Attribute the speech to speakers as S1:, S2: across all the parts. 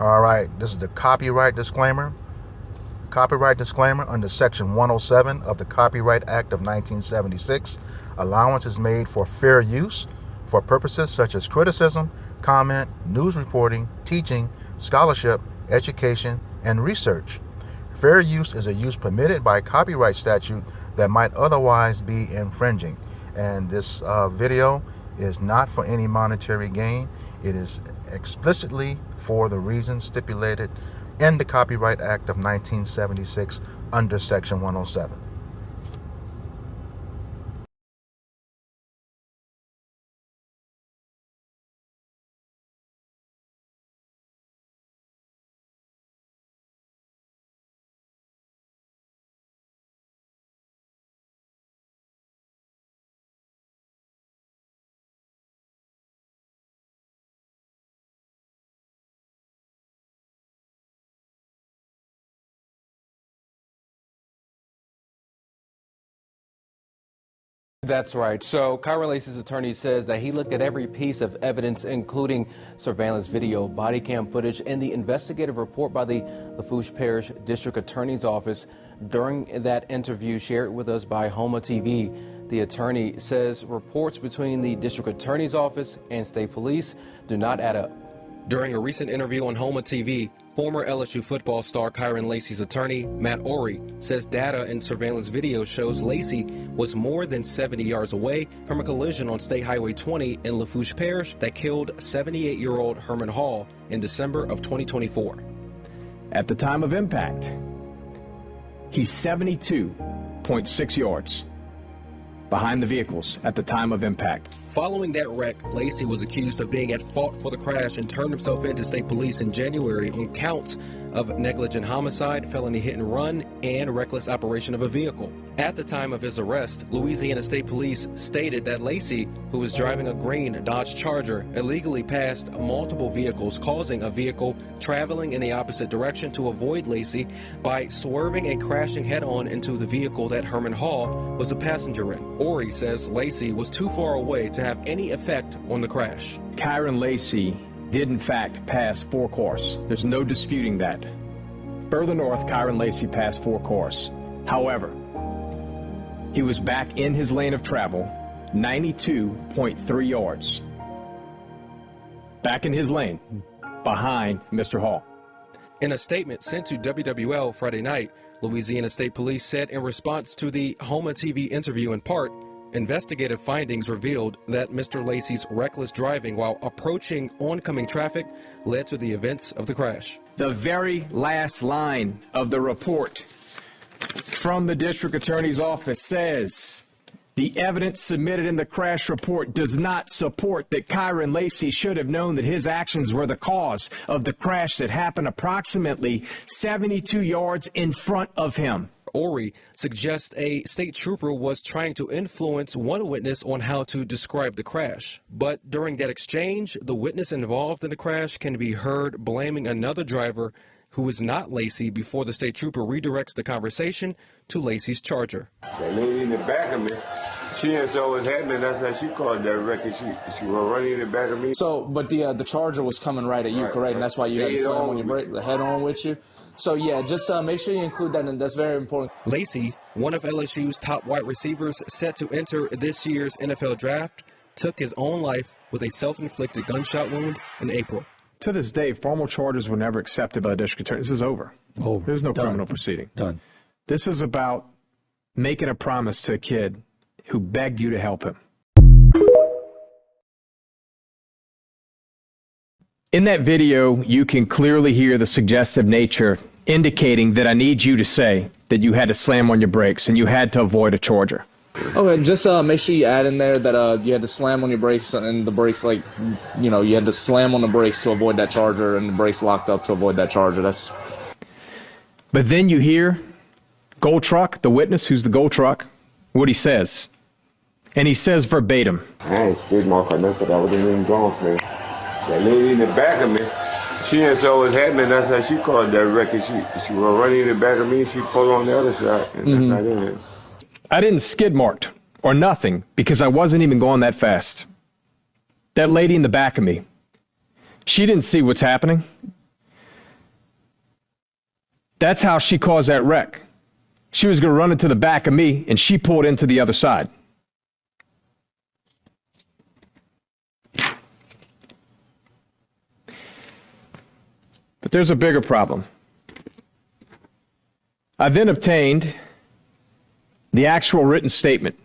S1: All right, this is the copyright disclaimer. Copyright disclaimer under Section 107 of the Copyright Act of 1976. Allowance is made for fair use for purposes such as criticism, comment, news reporting, teaching, scholarship, education, and research. Fair use is a use permitted by copyright statute that might otherwise be infringing. And this video is not for any monetary gain. It is explicitly for the reasons stipulated in the Copyright Act of 1976 under Section 107.
S2: That's right. So Kyren Lacy's attorney says that he looked at every piece of evidence, including surveillance video, body cam footage, and the investigative report by the Lafourche Parish District Attorney's Office. During that interview shared with us by Homa TV, the attorney says reports between the District Attorney's Office and State Police do not add up. During a recent interview on Homa TV, former LSU football star Kyren Lacy's attorney, Matt Ory, says data and surveillance video shows Lacy was more than 70 yards away from a collision on State Highway 20 in Lafourche Parish that killed 78-year-old Herman Hall in December of 2024.
S3: At the time of impact, he's 72.6 yards behind the vehicles at the time of impact.
S2: Following that wreck, Lacy was accused of being at fault for the crash and turned himself in to state police in January on counts of negligent homicide, felony hit and run, and reckless operation of a vehicle. At the time of his arrest, Louisiana State Police stated that Lacy, who was driving a green Dodge Charger, illegally passed multiple vehicles, causing a vehicle traveling in the opposite direction to avoid Lacy by swerving and crashing head-on into the vehicle that Herman Hall was a passenger in. Ory says Lacy was too far away to have any effect on the crash.
S3: Kyren Lacy did in fact pass 4 cars. There's no disputing that. Further north, Kyren Lacy passed 4 cars. However, he was back in his lane of travel, 92.3 yards. Back in his lane, behind Mr. Hall.
S2: In a statement sent to WWL Friday night, Louisiana State Police said in response to the Homa TV interview in part, investigative findings revealed that Mr. Lacy's reckless driving while approaching oncoming traffic led to the events of the crash.
S3: The very last line of the report from the District Attorney's Office says, the evidence submitted in the crash report does not support that Kyren Lacy should have known that his actions were the cause of the crash that happened approximately 72 yards in front of him.
S2: Ory suggests a state trooper was trying to influence one witness on how to describe the crash. But during that exchange, the witness involved in the crash can be heard blaming another driver who is not Lacy before the state trooper redirects the conversation to Lacy's Charger.
S4: That lady in the back of me, she didn't know what was happening. That's how she called that wreck. She was running in the back of me.
S5: So, but the Charger was coming right at you, correct? And that's why you had to slam on your brake, the head on with you. So, yeah, just make sure you include that, and that's very important.
S2: Lacy, one of LSU's top wide receivers set to enter this year's NFL draft, took his own life with a self-inflicted gunshot wound in April.
S3: To this day, formal charges were never accepted by the district attorney. This is over. There's no criminal proceeding.
S6: Done.
S3: This is about making a promise to a kid who begged you to help him. In that video, you can clearly hear the suggestive nature indicating that I need you to say that you had to slam on your brakes and you had to avoid a Charger.
S5: Okay, just make sure you add in there that you had to slam on your brakes, and the brakes, like, you know, you had to slam on the brakes to avoid that Charger, and the brakes locked up to avoid that Charger. That's.
S3: But then you hear Gold Truck, the witness who's the Gold Truck, what he says. And he says verbatim.
S4: I ain't skid mark or nothing. I wasn't even going for it. That lady in the back of me, she didn't know what was happening. That's how she called that wreck. She was running in the back of me. She pulled on the other side. And that's how it is.
S3: I didn't skid marked or nothing because I wasn't even going that fast. That lady in the back of me, she didn't see what's happening. That's how she caused that wreck. She was going to run into the back of me, and she pulled into the other side. But there's a bigger problem. I then obtained the actual written statement.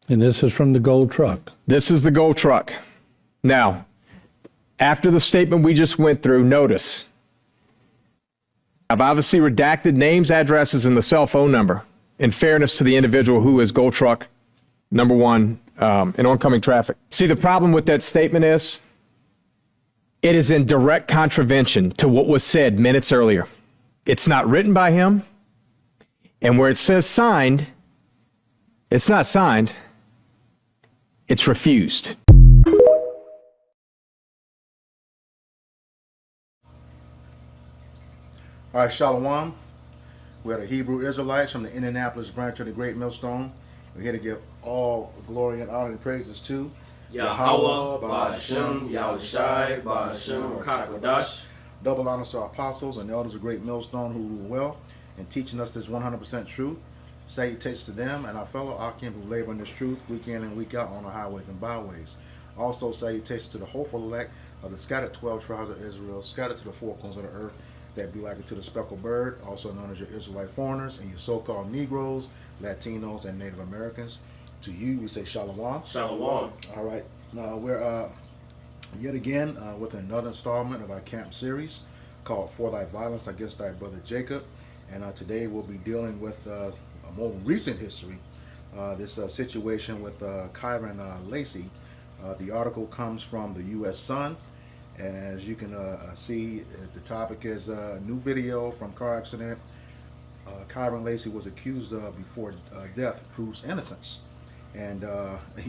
S6: And this is from the gold truck.
S3: This is the gold truck. Now, after the statement we just went through, notice I've obviously redacted names, addresses, and the cell phone number in fairness to the individual who is gold truck number one in oncoming traffic. See, the problem with that statement is it is in direct contravention to what was said minutes earlier. It's not written by him, and where it says signed, it's not signed, it's refused.
S1: All right, Shalom. We are the Hebrew Israelites from the Indianapolis branch of the Great Millstone. We're here to give all glory and honor and praises to
S7: Yahweh, Ba'ashem, Yahushai, Ba'ashem, Kakodash.
S1: Double honors to our apostles and the elders of Great Millstone who rule well and teaching us this 100% truth. Salutations to them and our fellow Akim who labor in this truth week in and week out on the highways and byways. Also salutations to the hopeful elect of the scattered 12 tribes of Israel, scattered to the four corners of the earth, that be like it to the speckled bird, also known as your Israelite foreigners and your so-called Negroes, Latinos, and Native Americans. To you, we say Shalom.
S7: Shalom.
S1: All right. We're yet again with another installment of our camp series called For Thy Violence Against Thy Brother Jacob. And today we'll be dealing with a more recent history, this situation with Kyren Lacy. The article comes from the U.S. Sun. As you can see, the topic is a new video from car accident. Kyren Lacy was accused of before death proves innocence. And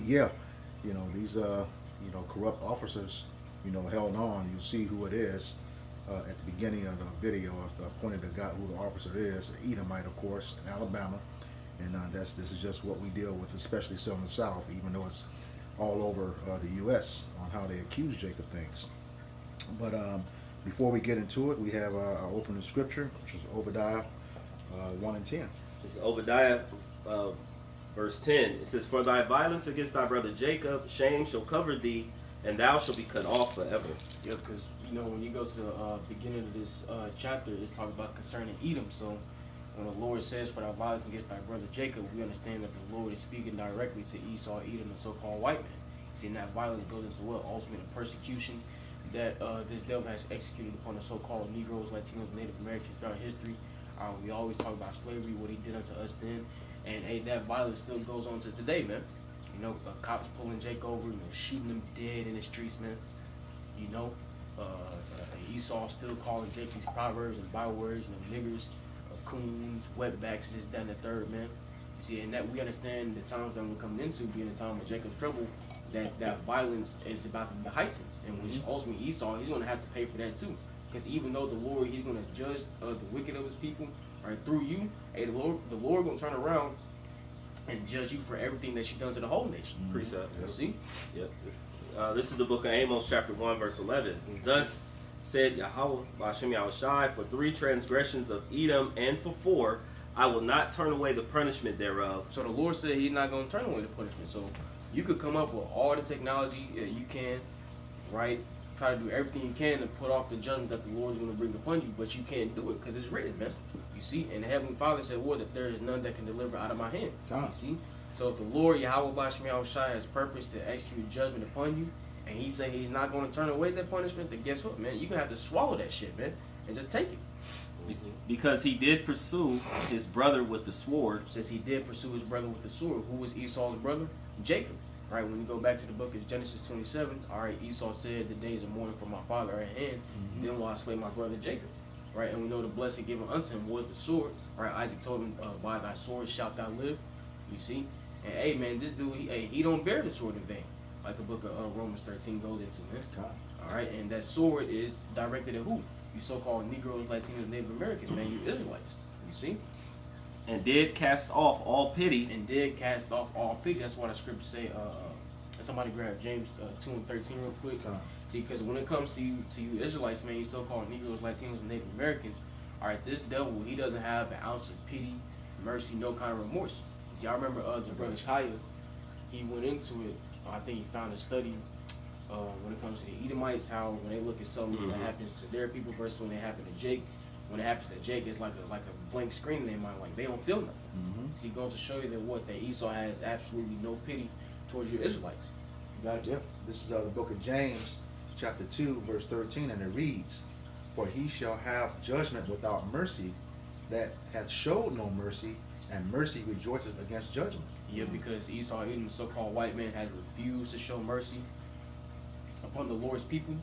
S1: yeah, you know, these corrupt officers, held on. You'll see who it is at the beginning of the video. Pointed the guy who the officer is, Edomite, of course, in Alabama. And this is just what we deal with, especially still in the South, even though it's all over the U.S. on how they accuse Jacob things. But before we get into it, we have our opening scripture, which is Obadiah 1 and 10.
S7: This is Obadiah verse 10. It says, For thy violence against thy brother Jacob, shame shall cover thee, and thou shalt be cut off forever.
S8: Yeah, because, when you go to the beginning of this chapter, it's talking about concerning Edom. So when the Lord says, for thy violence against thy brother Jacob, we understand that the Lord is speaking directly to Esau, Edom, the so-called white man. See, and that violence goes into what? Ultimately, persecution that this devil has executed upon the so-called Negroes, Latinos, Native Americans throughout history. We always talk about slavery, what he did unto us then, and hey, that violence still goes on to today, man. Cops pulling Jake over, shooting him dead in the streets, man. Esau still calling Jake these proverbs and bywords, niggers, coons, wetbacks, this, that, and the third, man. You see, and that we understand the times that we're coming into being a time of Jacob's trouble, that violence is about to be heightened, and which ultimately Esau, he's going to have to pay for that too. Because even though the Lord, he's going to judge the wicked of his people, right, through you, hey, the Lord going to turn around and judge you for everything that you've done to the whole nation.
S7: Precept.
S8: You see?
S7: Yep. This is the book of Amos, chapter 1, verse 11. Thus said Yahweh, Ba'ashem Yahushai, for 3 transgressions of Edom, and for 4, I will not turn away the punishment thereof.
S8: So the Lord said he's not going to turn away the punishment. So you could come up with all the technology you can, right? Try to do everything you can to put off the judgment that the Lord is going to bring upon you, but you can't do it because it's written, man. You see? And the Heavenly Father said, Lord, that there is none that can deliver out of my hand. You see? So if the Lord, Yahweh Ba'ashem Yahushai, has purpose to execute judgment upon you, and he said he's not going to turn away that punishment, then guess what, man? You're going to have to swallow that shit, man, and just take it.
S7: Because he did pursue his brother with the sword.
S8: Since he did pursue his brother with the sword, who was Esau's brother? Jacob. Right, when you go back to the book of Genesis 27, all right, Esau said, the days of mourning for my father are at hand, then will I slay my brother Jacob. Right, and we know the blessing given unto him was the sword. Right, Isaac told him, by thy sword shalt thou live. You see? And hey, man, this dude, he don't bear the sword in vain, like the book of Romans 13 goes into, man. All right, and that sword is directed at who? You so-called Negroes, Latinos, Native Americans, man, you Israelites. You see?
S7: And did cast off all pity.
S8: And did cast off all pity. That's why the scriptures say, somebody grab James 2:13 real quick. See, because when it comes to you Israelites, man, you so-called Negroes, Latinos, and Native Americans, all right, this devil, he doesn't have an ounce of pity, mercy, no kind of remorse. See, I remember the brother Kaya, he went into it. I think he found a study when it comes to the Edomites, how when they look at something that happens to their people versus when it happened to Jake, when it happens to Jake, it's like a blank screen in their mind, like they don't feel nothing. See, going to show you that Esau has absolutely no pity towards your Israelites. You got it?
S1: Yep. This is the book of James, chapter 2, verse 13, and it reads, "For he shall have judgment without mercy, that hath showed no mercy, and mercy rejoiceth against judgment."
S8: Yeah, because Esau, Edom, so-called white man, had refused to show mercy upon the Lord's people.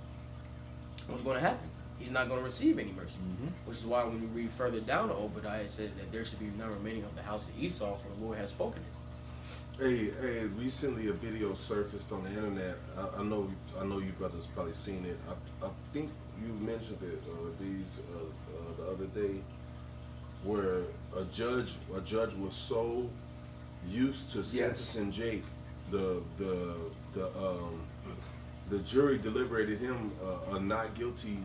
S8: What's going to happen? He's not going to receive any mercy. Which is why when you read further down to Obadiah, it says that there should be none remaining of the house of Esau, for the Lord has spoken it.
S9: Hey, recently a video surfaced on the internet. I know you brothers probably seen it. I think you mentioned it the other day, where a judge was so used to sentencing Jake, the jury deliberated him a not guilty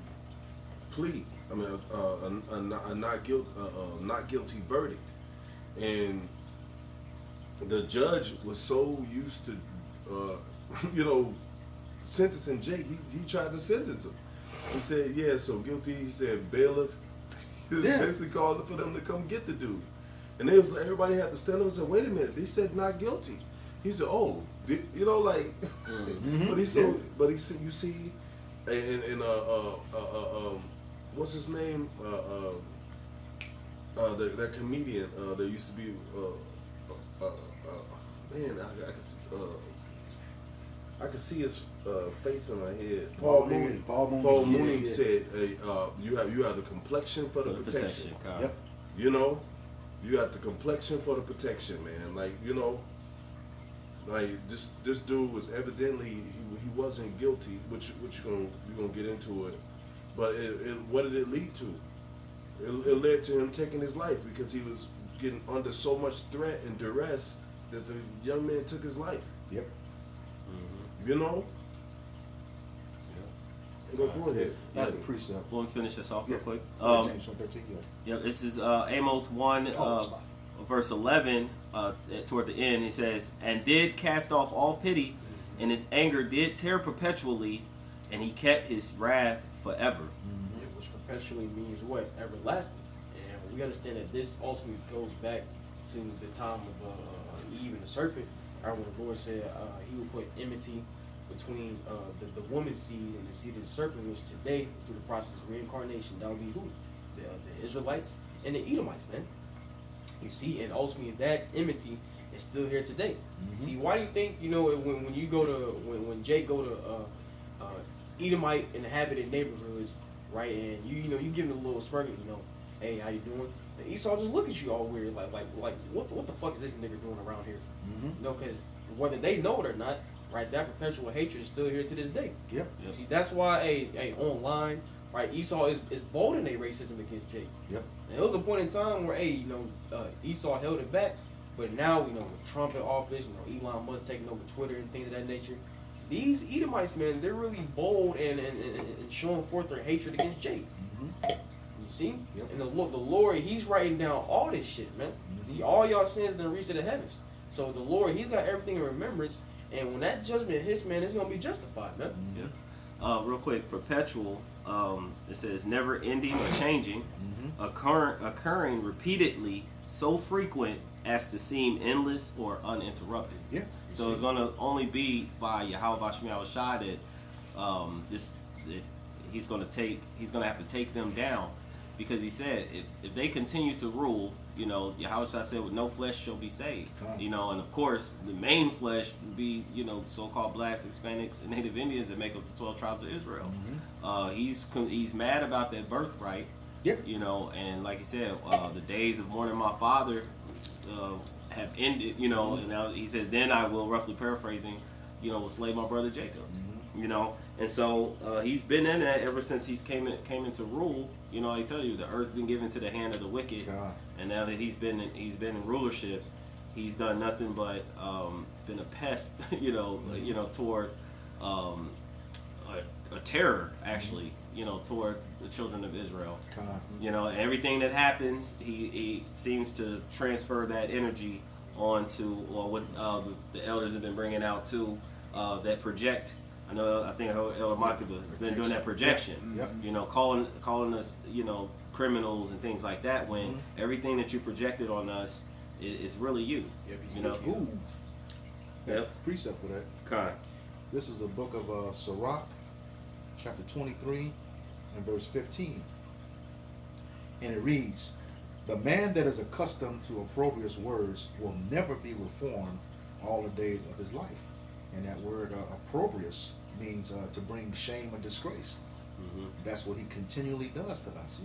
S9: plea. I mean, a not guilty verdict, and the judge was so used to, sentencing Jake. He tried to sentence him. He said, "Yeah, so guilty." He said, "Bailiff." He basically called for them to come get the dude, and it was like everybody had to stand up and say, "Wait a minute." They said not guilty. He said, "Oh, like." But he said, you see, and what's his name? That comedian. There used to be. Man, I can see his face in my head.
S1: Paul Mooney.
S9: Paul Mooney said, "You have the complexion for the protection.
S1: Yep.
S9: You got the complexion for the protection, man. Like like this dude was evidently he wasn't guilty, which you're gonna get into it. But what did it lead to? It led to him taking his life because he was getting under so much threat and duress that the young man took his life.
S1: Yep.
S9: Go ahead.
S1: Not a precept.
S7: We'll finish this off real quick.
S1: James 1:13.
S7: Yeah, this is Amos 1, verse 11. Toward the end, he says, "And did cast off all pity, and his anger did tear perpetually, and he kept his wrath forever."
S8: Which perpetually means what? Everlasting. And we understand that this ultimately goes back to the time of Eve and the serpent, or when the Lord said he would put enmity between the woman's seed and the seed of the serpent, which today, through the process of reincarnation, that would be who? The Israelites and the Edomites, man. You see, and ultimately that enmity is still here today. See, why do you think, when you go to, when Jake go to Edomite inhabited neighborhoods, right, and you give him a little smirk, "Hey, how you doing?" And Esau just look at you all weird, like what the fuck is this nigga doing around here? Because whether they know it or not, right, that perpetual hatred is still here to this day.
S1: Yep.
S8: See, that's why, online, right, Esau is bold in their racism against Jake.
S1: Yep.
S8: And there was a point in time where, Esau held it back, but now, with Trump in office, Elon Musk taking over Twitter and things of that nature, these Edomites, man, they're really bold and showing forth their hatred against Jake. You see?
S1: Yep.
S8: And the Lord, he's writing down all this shit, man. See, all y'all sins done reach to the heavens. So the Lord, he's got everything in remembrance, and when that judgment hits, man, it's going to be justified, man.
S7: Real quick, perpetual, it says never ending or changing, occurring repeatedly, so frequent as to seem endless or uninterrupted.
S1: Yeah.
S7: So it's going to only be by Yahweh Shai that he's going to have to take them down, because he said if they continue to rule, Yahweh Shai said, with no flesh shall be saved. And of course the main flesh would be so-called blacks, Hispanics, and Native Indians that make up the 12 tribes of Israel. He's mad about that birthright.
S1: Yep.
S7: And like he said, the days of mourning my father have ended. And now he says, then I will, roughly paraphrasing, will slay my brother Jacob. And so he's been in that ever since he's came into rule. I tell you, the earth's been given to the hand of the wicked, and now that he's been in rulership, he's done nothing but been a pest, toward a terror, actually, toward the children of Israel. And everything that happens, he seems to transfer that energy onto what the elders have been bringing out too, that project. I think Elder Makeba has been doing that projection. Calling us, criminals and things like that. When everything that you projected on us is really you.
S1: Ooh. Precept for that.
S7: Okay.
S1: This is the book of Sirach, chapter 23 and verse 15. And it reads, "The man that is accustomed to opprobrious words will never be reformed all the days of his life." And that word opprobrious means to bring shame or disgrace. That's what he continually does to us.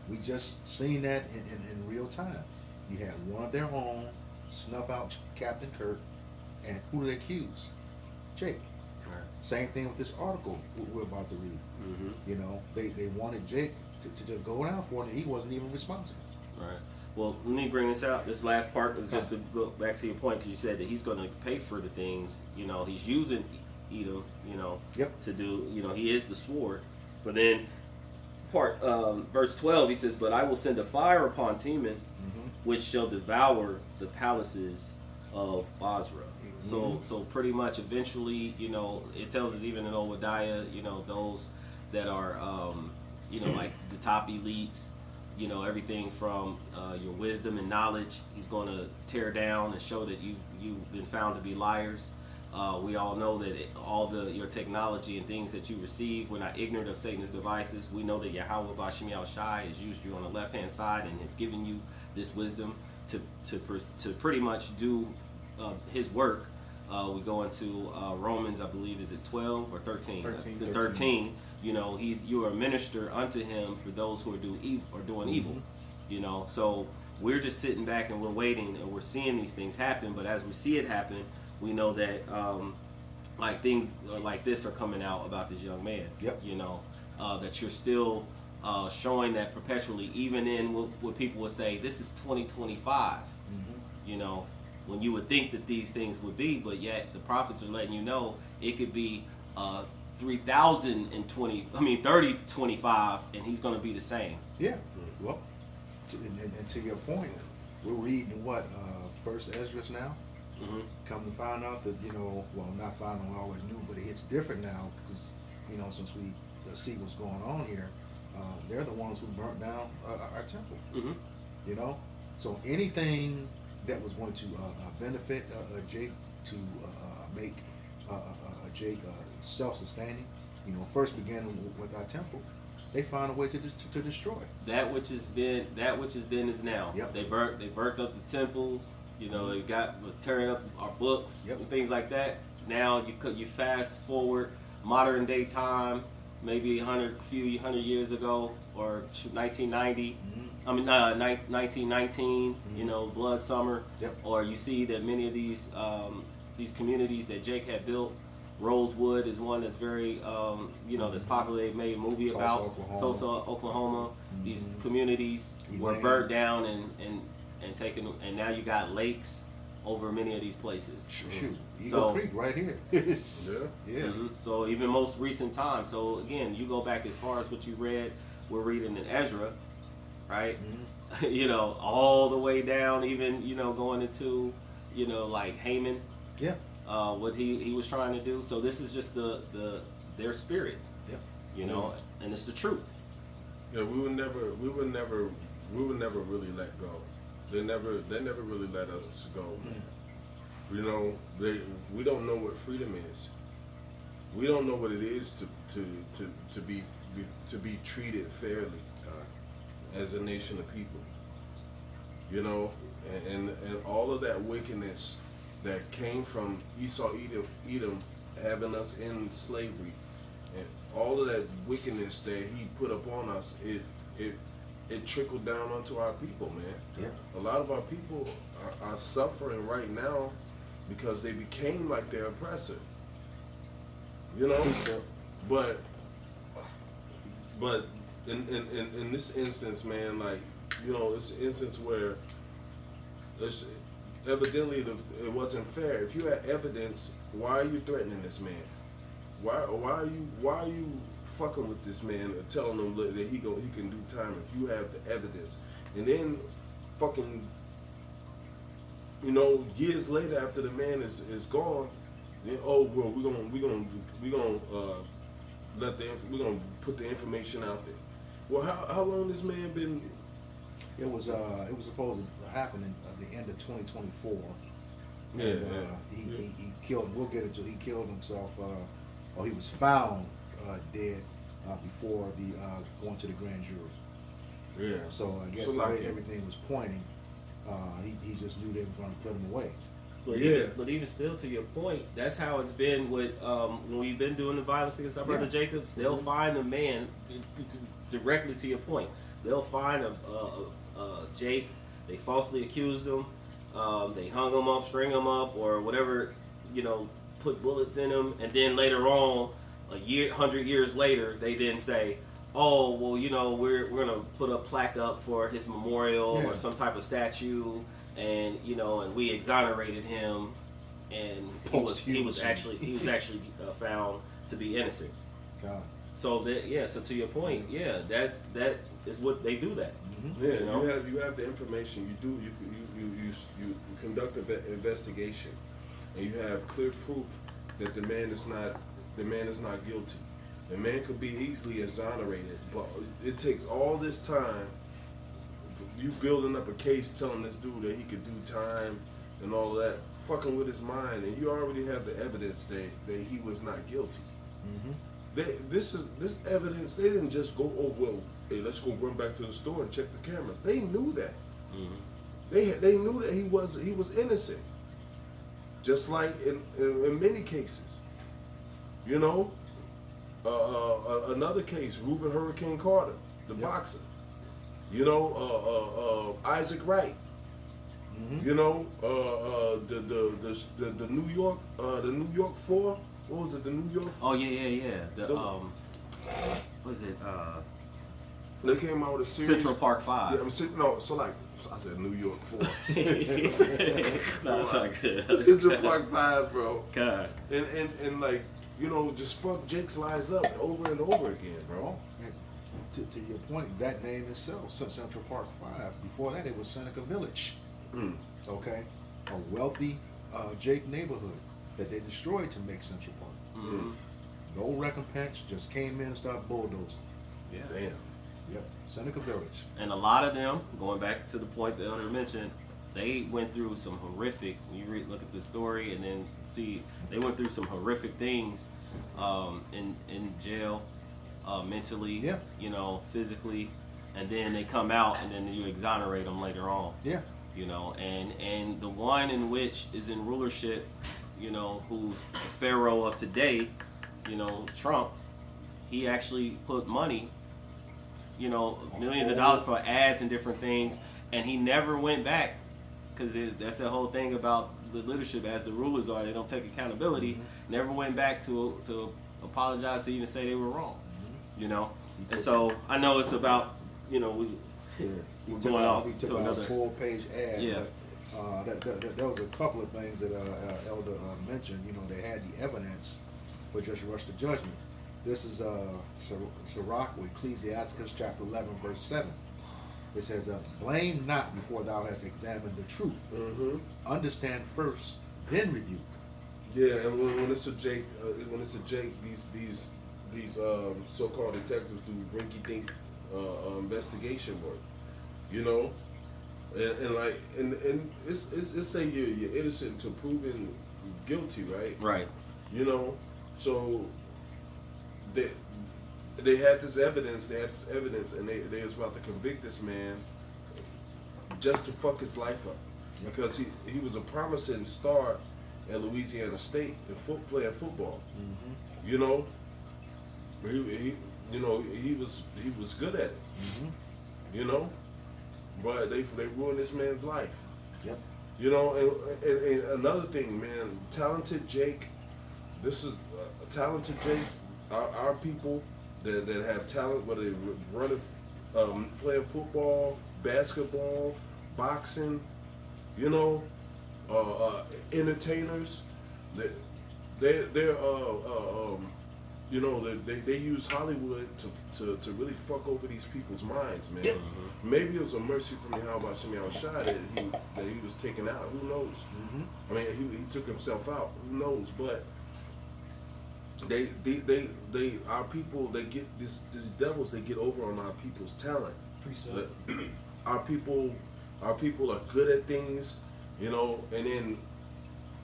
S1: We just seen that in real time. You had one of their own snuff out Captain Kirk, and who did they accuse? Jake. Same thing with this article we're about to read. They wanted Jake to just go down for it, and he wasn't even responsible.
S7: Right. Well, let me bring this out. This last part is just to go back to your point, because you said that he's going to pay for the things. He's using Edom, to do. He is the sword. But then, verse 12, he says, "But I will send a fire upon Teman, which shall devour the palaces of Basra." So pretty much eventually, it tells us even in Obadiah, those that are, like the top elites, everything from your wisdom and knowledge, he's going to tear down and show that you've been found to be liars. We all know that your technology and things that you receive, we're not ignorant of Satan's devices. We know that Yahweh Bashim Yahushai has used you on the left-hand side and has given you this wisdom to pretty much do his work. We go into Romans, I believe, is it 12 or 13? 13. You are a minister unto him for those who are doing evil. So we're just sitting back and we're waiting and we're seeing these things happen. But as we see it happen, we know that things like this are coming out about this young man. That you're still showing that perpetually, even in what people would say, this is 2025. When you would think that these things would be, but yet the prophets are letting you know it could be 3025, and he's going to be the same.
S1: Yeah. Well, and to your point, we're reading what First Ezra now. Come to find out that not find out we always knew, but it's different now because since we see what's going on here, they're the ones who burnt down our temple. So anything that was going to benefit Jake to make Jake self-sustaining, first began with our temple. They found a way to destroy
S7: that which is then is now. They burnt up the temples. They was tearing up our books and things like that. Now you fast forward modern day time, maybe 100 years ago, or 1990. 1919. Blood Summer. Or you see that many of these communities that Jake had built. Rosewood is one that's very that's popular. They made a movie about Tulsa, Oklahoma. These communities were burnt down and taken, and now you got lakes over many of these places.
S1: Eagle Creek right here.
S7: So even most recent times. So again, you go back as far as what you read. We're reading in Ezra, right? All the way down, even going into like Haman. What he was trying to do. So this is just their spirit. And it's the truth.
S9: We would never really let go. They never really let us go. We don't know what freedom is. We don't know what it is to be treated fairly as a nation of people. And all of that wickedness that came from Edom having us in slavery, and all of that wickedness that he put upon us, it trickled down onto our people, man. A lot of our people are suffering right now because they became like their oppressor. But in this instance, man, it's an instance where evidently it wasn't fair. If you had evidence, why are you threatening this man? Why are you fucking with this man or telling him that he can do time if you have the evidence? And then fucking, you know, years later after the man is gone, then oh well we're gonna put the information out there. Well, how long this man been?
S1: It was supposed to happen at the end of 2024.
S9: Yeah,
S1: And, he killed. We'll get into it. He killed himself. Or he was found dead before the going to the grand jury.
S9: Yeah.
S1: So I guess
S9: So like
S1: everything was pointing. He just knew they were going to put him away.
S7: But even still, to your point, that's how it's been with when we've been doing the violence against our brother Jacobs. They'll find a man directly to your point. They'll find a Jake. They falsely accused him. They hung him up, string him up, or whatever. You know, put bullets in him, and then later on, 100 years later, they then say, "Oh, well, you know, we're gonna put a plaque up for his memorial or some type of statue." And you know, and we exonerated him, and he was actually found to be innocent.
S1: God.
S7: So so to your point, that is what they do that.
S9: Mm-hmm. Yeah, you know? you have the information. You conduct an investigation, and you have clear proof that the man is not guilty. The man could be easily exonerated, but it takes all this time. You building up a case telling this dude that he could do time and all that, fucking with his mind, and you already have the evidence that he was not guilty. Mm-hmm. This evidence. They didn't just go, oh well, hey, let's go run back to the store and check the cameras. They knew that. Mm-hmm. They knew that he was innocent. Just like in many cases, you know. Another case, Ruben Hurricane Carter, the boxer. You know, Isaac Wright. Mm-hmm. You know, the New York Four. What was it? The New York Four?
S7: Oh yeah. What is it?
S9: They came out with a series.
S7: Central Park 5.
S9: Yeah, I said New York 4.
S7: No, it's not good.
S9: Central Park 5, bro.
S7: God.
S9: And like, you know, just fuck Jake's lies up over and over again, bro.
S1: And to your point, that name itself, Central Park 5. Before that, it was Seneca Village. Mm. Okay, a wealthy Jake neighborhood that they destroyed to make Central Park. Mm-hmm. No recompense, just came in and started bulldozing.
S7: Yeah.
S9: Damn.
S1: Yep, Seneca Village.
S7: And a lot of them, going back to the point the elder mentioned, they went through some horrific, when you look at the story and then see, they went through some horrific things in jail, mentally, you know, physically, and then they come out and then you exonerate them later on.
S1: Yeah.
S7: You know, and the one in which is in rulership, you know, who's the pharaoh of today, you know, Trump, he actually put money, you know, millions of dollars for ads and different things, and he never went back, because that's the whole thing about the leadership, as the rulers are, they don't take accountability. Mm-hmm. Never went back to apologize, to even say they were wrong. Mm-hmm. You know, and so I know it's about, you know, we're going off to another
S1: a full-page ad.
S7: Yeah.
S1: But there was a couple of things that Elder mentioned. You know, they had the evidence, but just rushed to judgment. This is Sirach, Ecclesiasticus chapter 11, verse 7. It says, blame not before thou hast examined the truth. Mm-hmm. Understand first, then rebuke.
S9: Yeah, and when it's a Jake, these so-called detectives do rinky-dink investigation work. You know, and it's say you're innocent until proven guilty, right?
S7: Right.
S9: You know, so they had this evidence. And they was about to convict this man just to fuck his life up, because he was a promising star at Louisiana State in playing football. Mm-hmm. You know, he was good at it. Mm-hmm. You know, but they ruined this man's life.
S1: Yep.
S9: You know, and another thing, man, talented Jake. This is talented Jake. Our people that have talent, whether they running, playing football, basketball, boxing, you know, entertainers. They're you know, they use Hollywood to really fuck over these people's minds, man.
S1: Yep.
S9: Maybe it was a mercy from Yahweh Shem Yahushua that he was taken out. Who knows? I mean, he took himself out. Who knows? But they our people, they get these devils, they get over on our people's talent. Our people are good at things, you know, and then,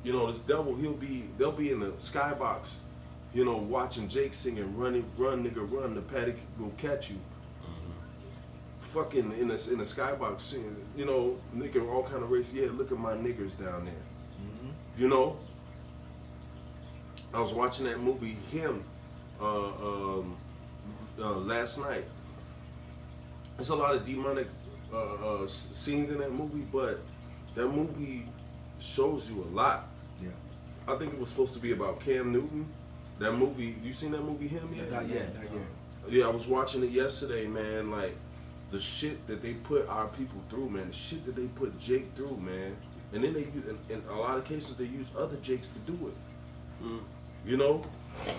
S9: you know, this devil, they'll be in the skybox, you know, watching Jake singing run nigga run, the paddock will catch you. Fucking in the skybox singing, you know, nigga all kind of race. Yeah, look at my niggers down there. You know, I was watching that movie Him last night. There's a lot of demonic scenes in that movie, but that movie shows you a lot.
S1: Yeah.
S9: I think it was supposed to be about Cam Newton. That movie, you seen that movie Him yet?
S1: Not yet.
S9: Yeah, I was watching it yesterday, man. Like, the shit that they put our people through, man. The shit that they put Jake through, man. And then they use, in a lot of cases, they use other Jakes to do it. You know?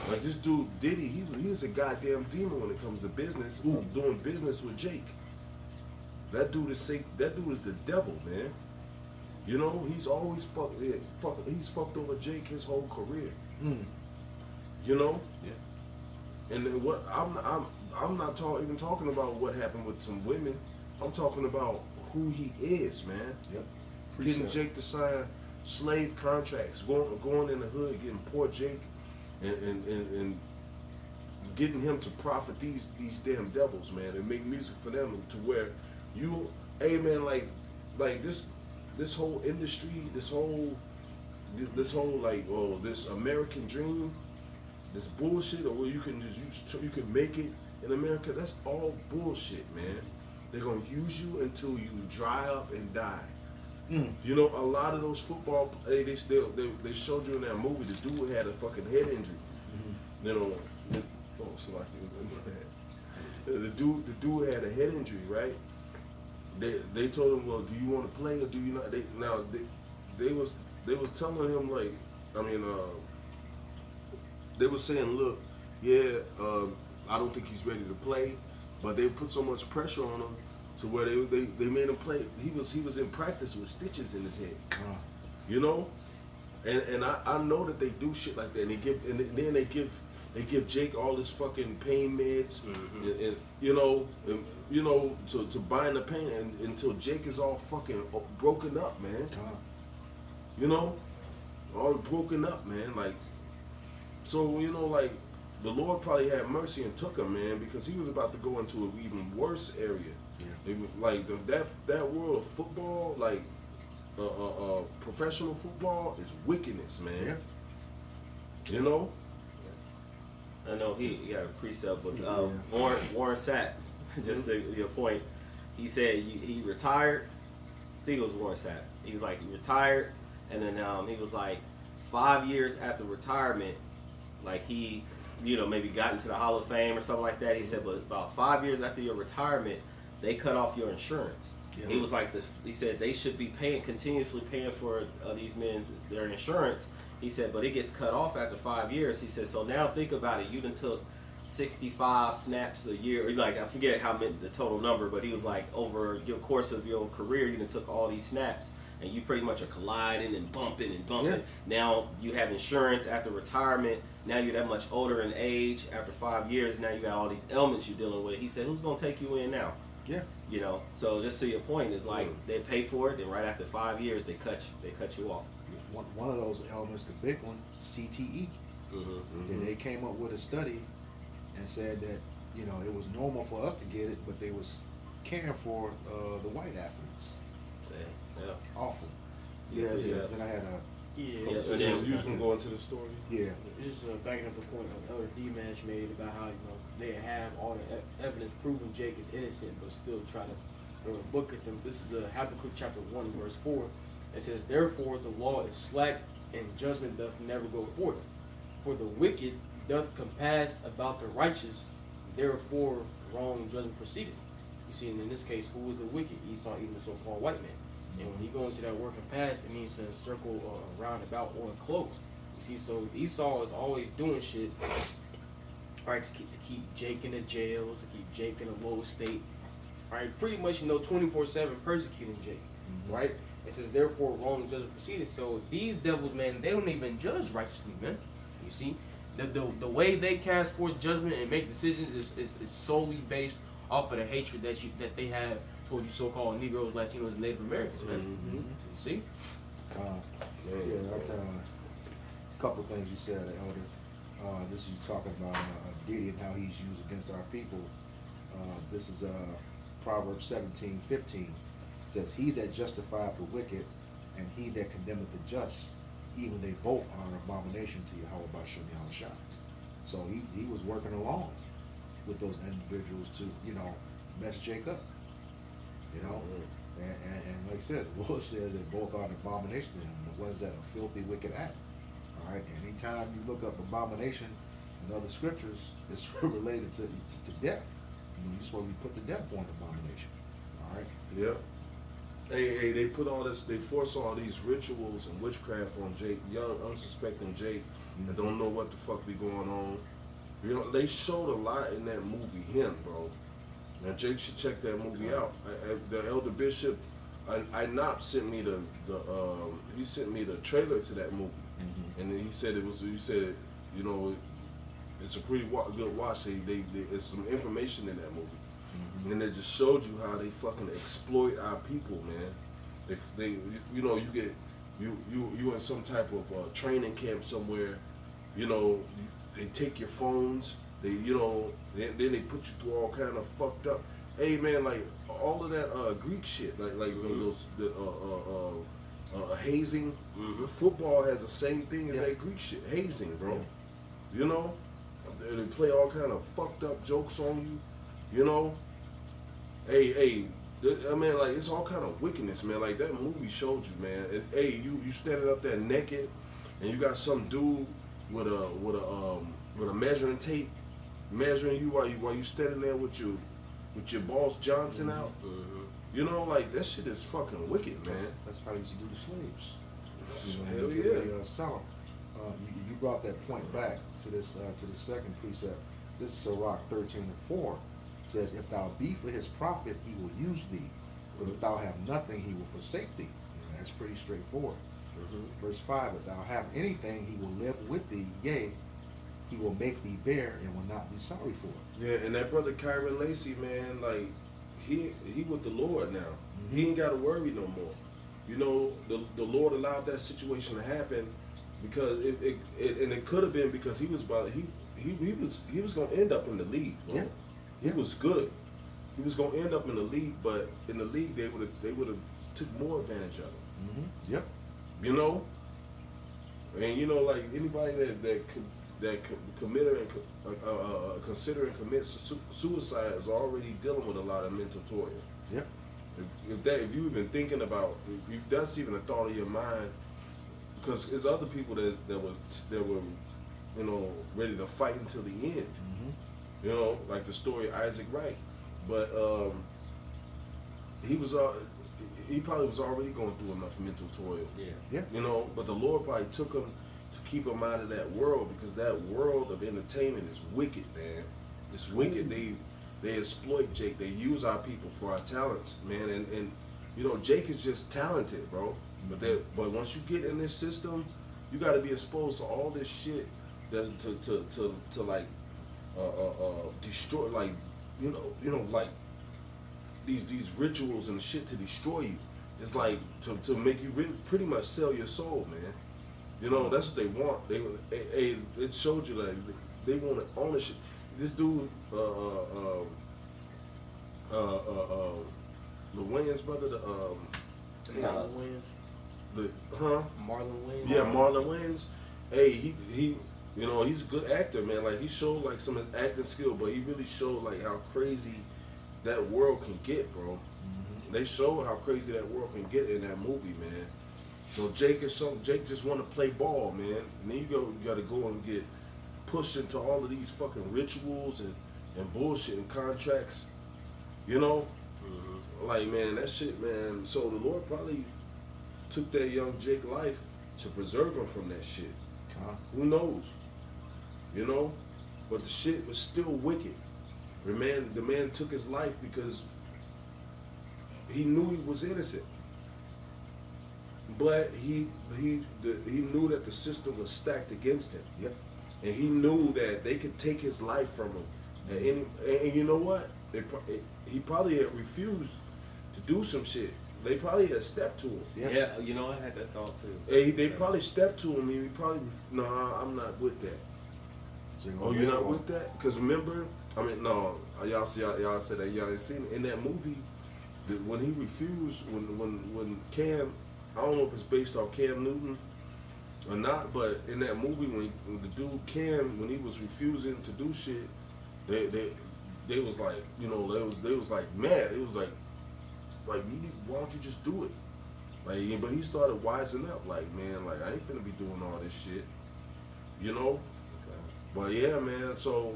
S9: Like this dude, Diddy, he's a goddamn demon when it comes to business. Doing business with Jake. That dude is the devil, man. You know, he's always he's fucked over Jake his whole career. You know? Yeah. And then what I'm not even talking about what happened with some women. I'm talking about who he is, man.
S1: Yep.
S9: Getting Jake to sign slave contracts, going in the hood, getting poor Jake, and getting him to profit these damn devils, man, and make music for them to where hey man, like this whole industry, this whole like this American dream, this bullshit, or where you can make it in America, that's all bullshit, man. They're gonna use you until you dry up and die. You know, a lot of those football, they showed you in that movie, the dude had a fucking head injury. You know, it's like the dude had a head injury, right? They told him, well, do you want to play or do you not? They was telling him, like, I mean, they were saying, look, I don't think he's ready to play, but they put so much pressure on him to where they made him play. He was in practice with stitches in his head, you know, and I know that they do shit like that, and then they give Jake all this fucking pain meds, and you know to bind the pain, and until Jake is all fucking broken up, man. You know, all broken up, man. Like, so you know, like the Lord probably had mercy and took him, man, because he was about to go into an even worse area. Yeah. Like that world of football, like professional football, is wickedness, man. Yeah. You know.
S7: I know he got a precept, but Warren Sapp, just to your point, he said he retired. I think it was Warren Sapp. He was like, he retired, and then he was like 5 years after retirement, like he, you know, maybe got into the Hall of Fame or something like that. He said, but about 5 years after your retirement, they cut off your insurance. Yeah. He was like, he said they should be continuously paying for these men's their insurance. He said, but it gets cut off after 5 years. He said, so now think about it. You done took 65 snaps a year. Or like, I forget how many, the total number, but he was like, over your course of your career, you done took all these snaps, and you pretty much are colliding and bumping and bumping. Yeah. Now you have insurance after retirement. Now you're that much older in age. After 5 years, now you got all these ailments you're dealing with. He said, who's going to take you in now?
S1: Yeah.
S7: You know, so just to your point, it's like they pay for it, and right after 5 years, they cut you off.
S1: One of those elements, the big one, CTE. And they came up with a study and said that, you know, it was normal for us to get it, but they was caring for the white athletes.
S7: Yeah.
S1: Awful. Yeah. Then I had a.
S9: Yeah. You just gonna go into the story?
S1: Yeah.
S8: Just backing up the point Elder D-Mash made about how, you know, they have all the evidence proving Jake is innocent, but still try to throw a book at them. This is Habakkuk chapter 1, verse 4. It says, therefore the law is slack, and judgment doth never go forth. For the wicked doth compass about the righteous, therefore wrong judgment proceedeth. You see, and in this case, who was the wicked? Esau, even the so-called white man. And when he goes into that working past, it means to circle roundabout or close. You see, so Esau is always doing shit, right, to keep Jake in the jail, to keep Jake in a low state, right? Pretty much, 24/7 persecuting Jake, right? It says, therefore, wrong judgment proceeded. So these devils, man, they don't even judge righteously, man. You see, the way they cast forth judgment and make decisions is solely based off of the hatred that they have towards you so-called Negroes, Latinos, and Native Americans, man. You see?
S1: A couple of things you said, Elder. This is you talking about Diddy and how he's used against our people. This is Proverbs 17:15. It says, he that justifieth the wicked and he that condemneth the just, even they both are an abomination to Yahweh B'Shem Yahushua. So he was working along with those individuals to, mess Jake up. And like I said, the Lord says that both are an abomination to him. But what is that? A filthy, wicked act. All right. Anytime you look up abomination in other scriptures, it's related to death. You're supposed to be put to death for an abomination. All right.
S9: Yeah. Hey, they put all this, they force all these rituals and witchcraft on Jake, young, unsuspecting Jake, that don't know what the fuck be going on. They showed a lot in that movie, him, bro. Now Jake should check that movie out. The Elder Bishop, INOP sent me he sent me the trailer to that movie, and then he said it's a pretty good watch. There's some information in that movie. And they just showed you how they fucking exploit our people, man. You in some type of training camp somewhere, they take your phones, then they put you through all kind of fucked up. Hey man, like all of that Greek shit, like those hazing. Football has the same thing as that Greek shit, hazing, bro. They play all kind of fucked up jokes on you, Hey, I mean, like, it's all kind of wickedness, man. Like, that movie showed you, man. And, hey, you standing up there naked, and you got some dude with a measuring tape measuring you while you standing there with your boss Johnson out. Like, that shit is fucking wicked, man.
S1: That's how they used to do the slaves.
S9: Hell yeah.
S1: Sell them. You brought that point back to this second precept. This is Sirach 13:4. Says, if thou be for his profit, he will use thee. But if thou have nothing, he will forsake thee. That's pretty straightforward. Verse 5, if thou have anything, he will live with thee. Yea, he will make thee bear and will not be sorry for it.
S9: Yeah, and that brother Kyren Lacy, man, like, he with the Lord now. He ain't got to worry no more. The Lord allowed that situation to happen because it could have been because he was going to end up in the league. Bro.
S1: Yeah.
S9: He was good. He was gonna end up in the league, but in the league they would have took more advantage of him.
S1: Yep.
S9: And like anybody that committed and consider and commit suicide is already dealing with a lot of mental toil.
S1: Yep.
S9: If you even thinking about, if that's even a thought of your mind, because there's other people that were ready to fight until the end. Like the story of Isaac Wright, but he probably was already going through enough mental toil.
S1: Yeah.
S9: But the Lord probably took him to keep him out of that world because that world of entertainment is wicked, man. It's wicked. They exploit Jake. They use our people for our talents, man. And Jake is just talented, bro. But once you get in this system, you got to be exposed to all this shit to like. Destroy, like like these rituals and shit to destroy you. It's like to make you really pretty much sell your soul, man. That's what they want. It showed you like they want ownership. This dude, the Wayans brother,
S8: Marlon Wayans. Marlon Wayans.
S9: Yeah, Marlon Wayans. Hey, he. He's a good actor, man. Like, he showed, like, some of his acting skill, but he really showed, like, how crazy that world can get, bro. They showed how crazy that world can get in that movie, man. So Jake just want to play ball, man. And then you got to go and get pushed into all of these fucking rituals and bullshit and contracts, like, man, that shit, man. So the Lord probably took that young Jake life to preserve him from that shit. Who knows? You know? But the shit was still wicked. The man took his life because he knew he was innocent. But he knew that the system was stacked against him.
S1: Yep.
S9: And he knew that they could take his life from him. And you know what? He probably had refused to do some shit. They probably had stepped to him.
S7: Yeah, you know, I had that thought too.
S9: They probably stepped to him and he probably, nah, I'm not with that.
S1: So
S9: Oh, you're not with that? Because remember, I mean, no, y'all said that y'all didn't see it. In that movie, when he refused, when Cam, I don't know if it's based on Cam Newton or not, but in that movie, when the dude Cam, when he was refusing to do shit, they was like, you know, they was like mad. It was like why don't you just do it? Like, but he started wising up, like, man, like, I ain't finna be doing all this shit, you know. But yeah, man, so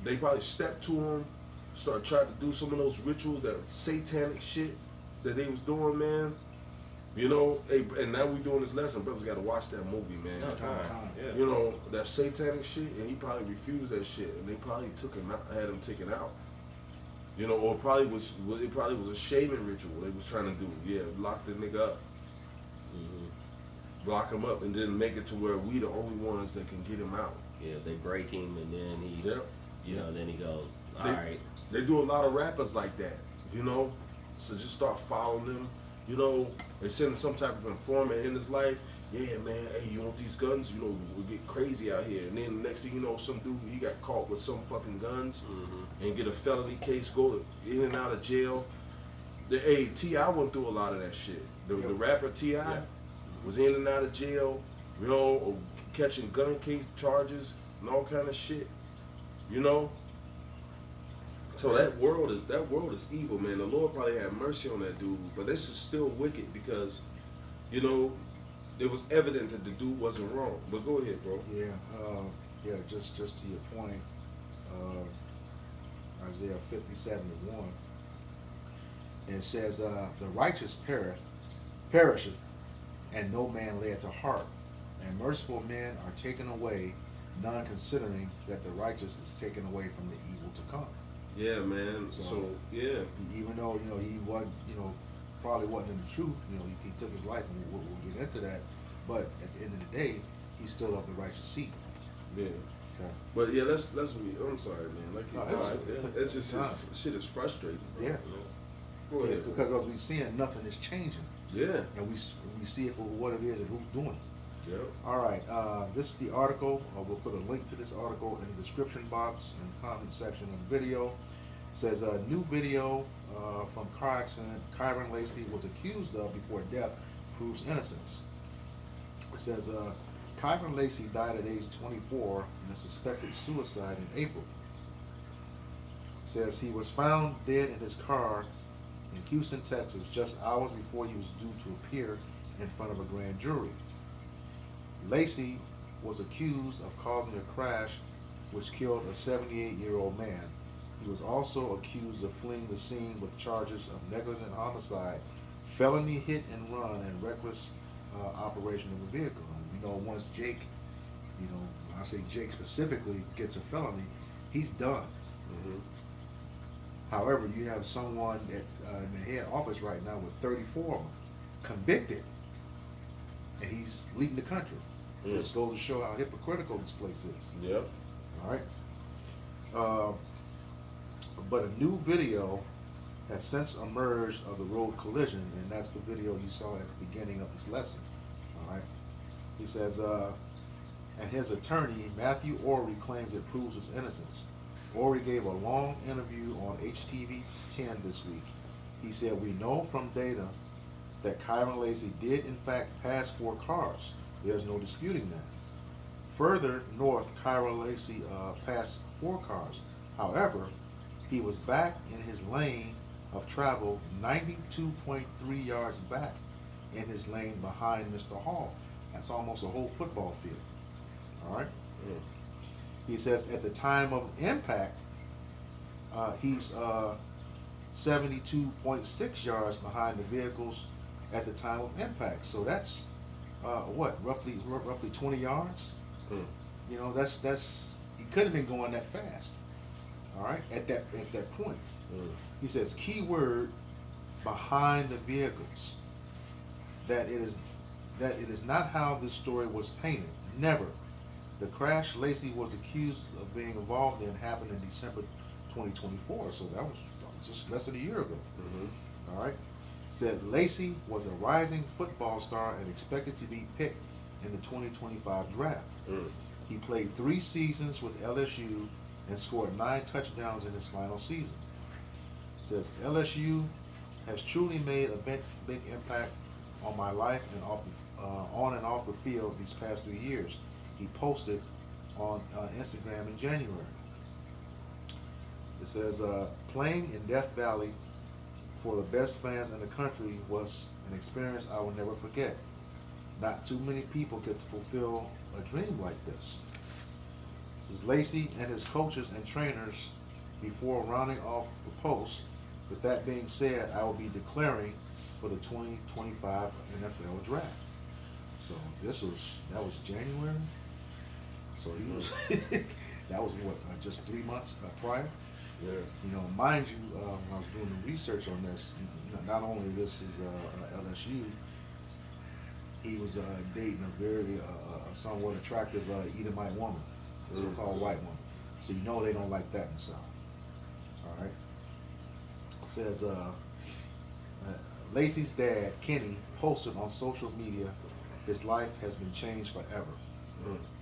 S9: they probably stepped to him, started trying to do some of those rituals, that satanic shit that they was doing, man. You know, and now we doing this lesson. Brothers got to watch that movie, man.
S7: Yeah.
S9: You know, that satanic shit, and he probably refused that shit, and they probably took him out, had him taken out. You know, or it probably was a shaming ritual they was trying to do. Yeah, lock the nigga up. Block him up, and then make it to where we the only ones that can get him out.
S7: Yeah, they break him, and then he, you know, then he goes, all right.
S9: They do a lot of rappers like that, you know. So just start following them. You know, they send some type of informant in his life. Yeah, man, hey, you want these guns? You know, we get crazy out here. And then the next thing you know, some dude, he got caught with some fucking guns and get a felony case, go in and out of jail. Hey, T.I. went through a lot of that shit. The rapper T.I. was in and out of jail, you know, or catching gun case charges and all kind of shit, you know. So that world is evil, man. The Lord probably had mercy on that dude, but this is still wicked because, you know, it was evident that the dude wasn't wrong. But go ahead, bro.
S1: Yeah, just to your point, Isaiah 57:1, and it says, "The righteous perisheth, and no man layeth to heart, and merciful men are taken away, none considering that the righteous is taken away from the evil to come."
S9: Yeah, man. So yeah,
S1: even though, you know, he wasn't, you know, probably wasn't in the truth, you know, he took his life, and we'll get into that. But at the end of the day, he's still of the righteous seed.
S9: Yeah.
S1: Okay.
S9: But yeah, I'm sorry, man. Like, it's just shit is frustrating, bro.
S1: Yeah.
S9: Go ahead,
S1: because as we seeing, nothing is changing.
S9: Yeah.
S1: And we see it for what it is and who's doing it.
S9: Yeah.
S1: All right. This is the article. We'll put a link to this article in the description box and comment section of the video. It says a new video from car accident Kyren Lacy was accused of before death proves innocence. It says Kyren Lacy died at age 24 in a suspected suicide in April. It says he was found dead in his car in Houston, Texas, just hours before he was due to appear in front of a grand jury. Lacy was accused of causing a crash which killed a 78-year-old man. He was also accused of fleeing the scene with charges of negligent homicide, felony hit and run, and reckless operation of a vehicle. And, you know, once Jake, you know, when I say Jake specifically, gets a felony, he's done. However, you have someone in the head office right now with 34 of them convicted, and he's leading the country. This goes to show how hypocritical this place is.
S9: Yep.
S1: All right. But a new video has since emerged of the road collision, and that's the video you saw at the beginning of this lesson. All right. He says, and his attorney, Matthew Ory, claims it proves his innocence. Ory gave a long interview on HTV 10 this week. He said, "We know from data that Kyren Lacy did in fact pass 4 cars. There's no disputing that. Further north, Kyren Lacy passed 4 cars. However, he was back in his lane of travel 92.3 yards back in his lane behind Mr. Hall. That's almost a whole football field. All right. He says at the time of impact, he's 72.6 yards behind the vehicles at the time of impact. So that's roughly 20 yards. You know, that's he couldn't have been going that fast. All right, at that point. He says, key word behind the vehicles. That it is not how this story was painted. Never. The crash Lacy was accused of being involved in happened in December 2024. So that was just less than a year ago. All right. Said Lacy was a rising football star and expected to be picked in the 2025 draft. He played 3 seasons with LSU and scored 9 touchdowns in his final season. Says LSU has truly made a big impact on my life and on and off the field these past 3 years. He posted on Instagram in January. It says playing in Death Valley for the best fans in the country was an experience I will never forget. Not too many people get to fulfill a dream like this. This is Lacy and his coaches and trainers before rounding off the post. With that being said, I will be declaring for the 2025 NFL draft. So that was January. So he was that was what just 3 months prior.
S9: Yeah.
S1: You know, mind you, when I was doing the research on this, not only this is LSU, he was dating a very somewhat attractive Edomite woman, so-called white woman. So you know they don't like that in the South. All right. It says Lacy's dad, Kenny, posted on social media, his life has been changed forever.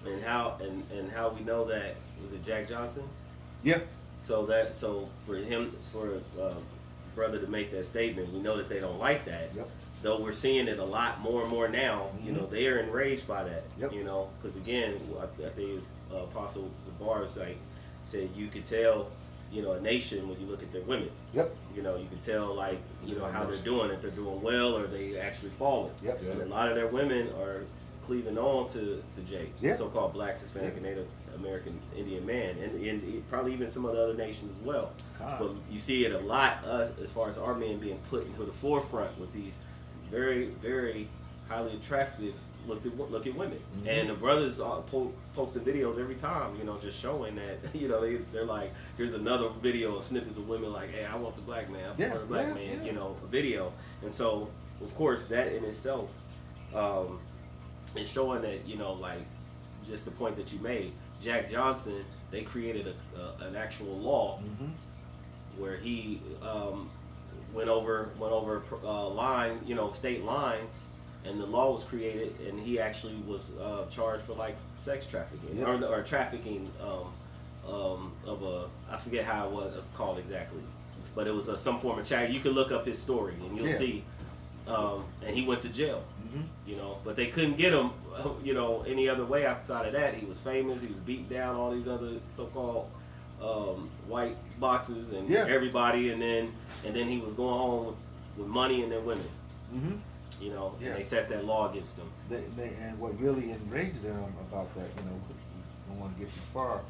S7: And how we know that, was it Jack Johnson?
S1: Yeah.
S7: So for him, for brother to make that statement, we know that they don't like that.
S1: Yep.
S7: Though we're seeing it a lot more and more now. You know, they are enraged by that.
S1: Yep.
S7: You know, because again, I think it was Apostle Barnes said you could tell, you know, a nation when you look at their women.
S1: Yep.
S7: You know, you can tell, like, you know, how they're doing, if they're doing well or they actually falling.
S1: Yep.
S7: And a lot of their women are cleaving on to Jake,
S1: Yeah.
S7: so-called Black, Hispanic, and Native American Indian man, and probably even some of the other nations as well.
S1: God.
S7: But you see it a lot as far as our men being put into the forefront with these very, very highly attractive looking women. And the brothers are posting videos every time, you know, just showing that, you know, they're like, here's another video of snippets of women like, hey, I want the black man, I prefer the black man, you know, a video. And so, of course, that in itself is showing that, you know, like, just the point that you made, Jack Johnson, they created an actual law where he went over line, you know, state lines, and the law was created, and he actually was charged for like sex trafficking or trafficking of a, I forget how it was called exactly, but it was some form of trafficking. You can look up his story and you'll see, and he went to jail. You know, but they couldn't get him, you know, any other way outside of that. He was famous. He was beating down all these other so-called white boxers and everybody, and then he was going home with money and then women. You know, and they set that law against him.
S1: And what really enraged them about that, you know, we don't want to get too far.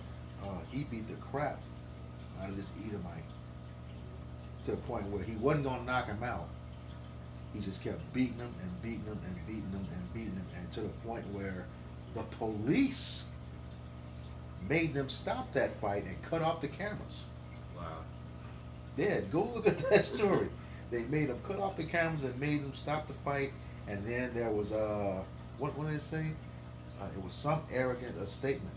S1: He beat the crap out of this Edomite to the point where he wasn't going to knock him out. He just kept beating him and beating him and beating him and beating him, and to the point where the police made them stop that fight and cut off the cameras.
S7: Wow.
S1: Yeah, go look at that story. They made them cut off the cameras and made them stop the fight, and then there was what did it say? It was some arrogant statement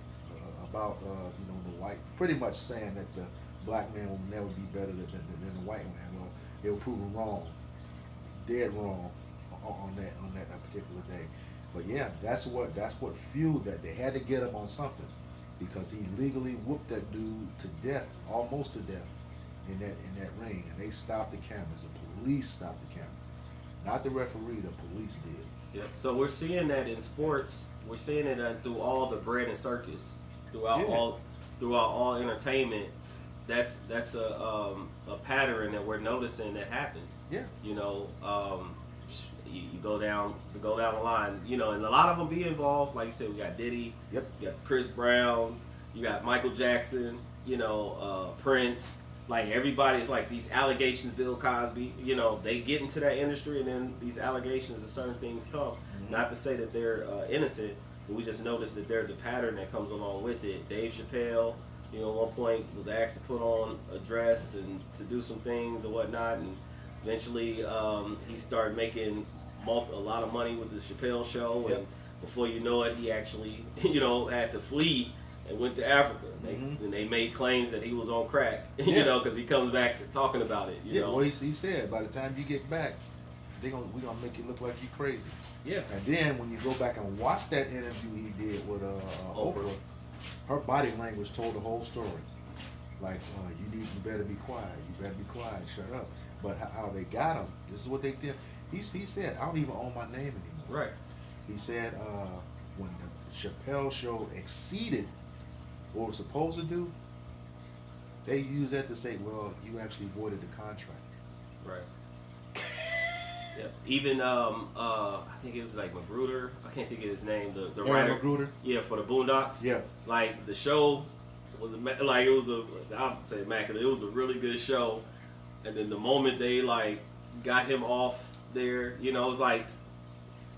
S1: about you know, the white, pretty much saying that the black man will never be better than the white man. Well, they were proven wrong. Dead wrong on that particular day. But yeah, that's what fueled that. They had to get him on something, because he legally whooped that dude to death, almost to death, in that ring, and they stopped the cameras. The police stopped the camera, not the referee. The police did.
S7: Yep. So we're seeing that in sports. We're seeing it through all the bread and circus, throughout all entertainment. That's a pattern that we're noticing that happens.
S1: Yeah.
S7: You know, you go down the line, you know, and a lot of them be involved. Like you said, we got Diddy.
S1: Yep.
S7: You got Chris Brown. You got Michael Jackson. You know, Prince. like everybody's like these allegations, Bill Cosby, you know, they get into that industry and then these allegations and certain things come. Not to say that they're innocent, but we just noticed that there's a pattern that comes along with it. Dave Chappelle, you know, at one point was asked to put on a dress and to do some things and whatnot, and eventually he started making a lot of money with the Chappelle show, and before you know it, he actually, you know, had to flee and went to Africa. And they made claims that he was on crack, you know, because he comes back talking about it. You know?
S1: Well, he said by the time you get back, we're gonna make you look like you crazy.
S7: Yeah.
S1: And then when you go back and watch that interview he did with Oprah, her body language told the whole story. Like, you better be quiet. You better be quiet. Shut up. But how they got him? This is what they did. He said, I don't even own my name anymore.
S7: Right.
S1: He said when the Chappelle show exceeded what it was supposed to do, they used that to say, well, you actually voided the contract.
S7: Right. Yeah. Even I think it was like Magruder. I can't think of his name. The writer.
S1: Magruder.
S7: Yeah, for the Boondocks.
S1: Yeah.
S7: Like the show was I'll say immaculate. It was a really good show, and then the moment they like got him off there, you know, it was like,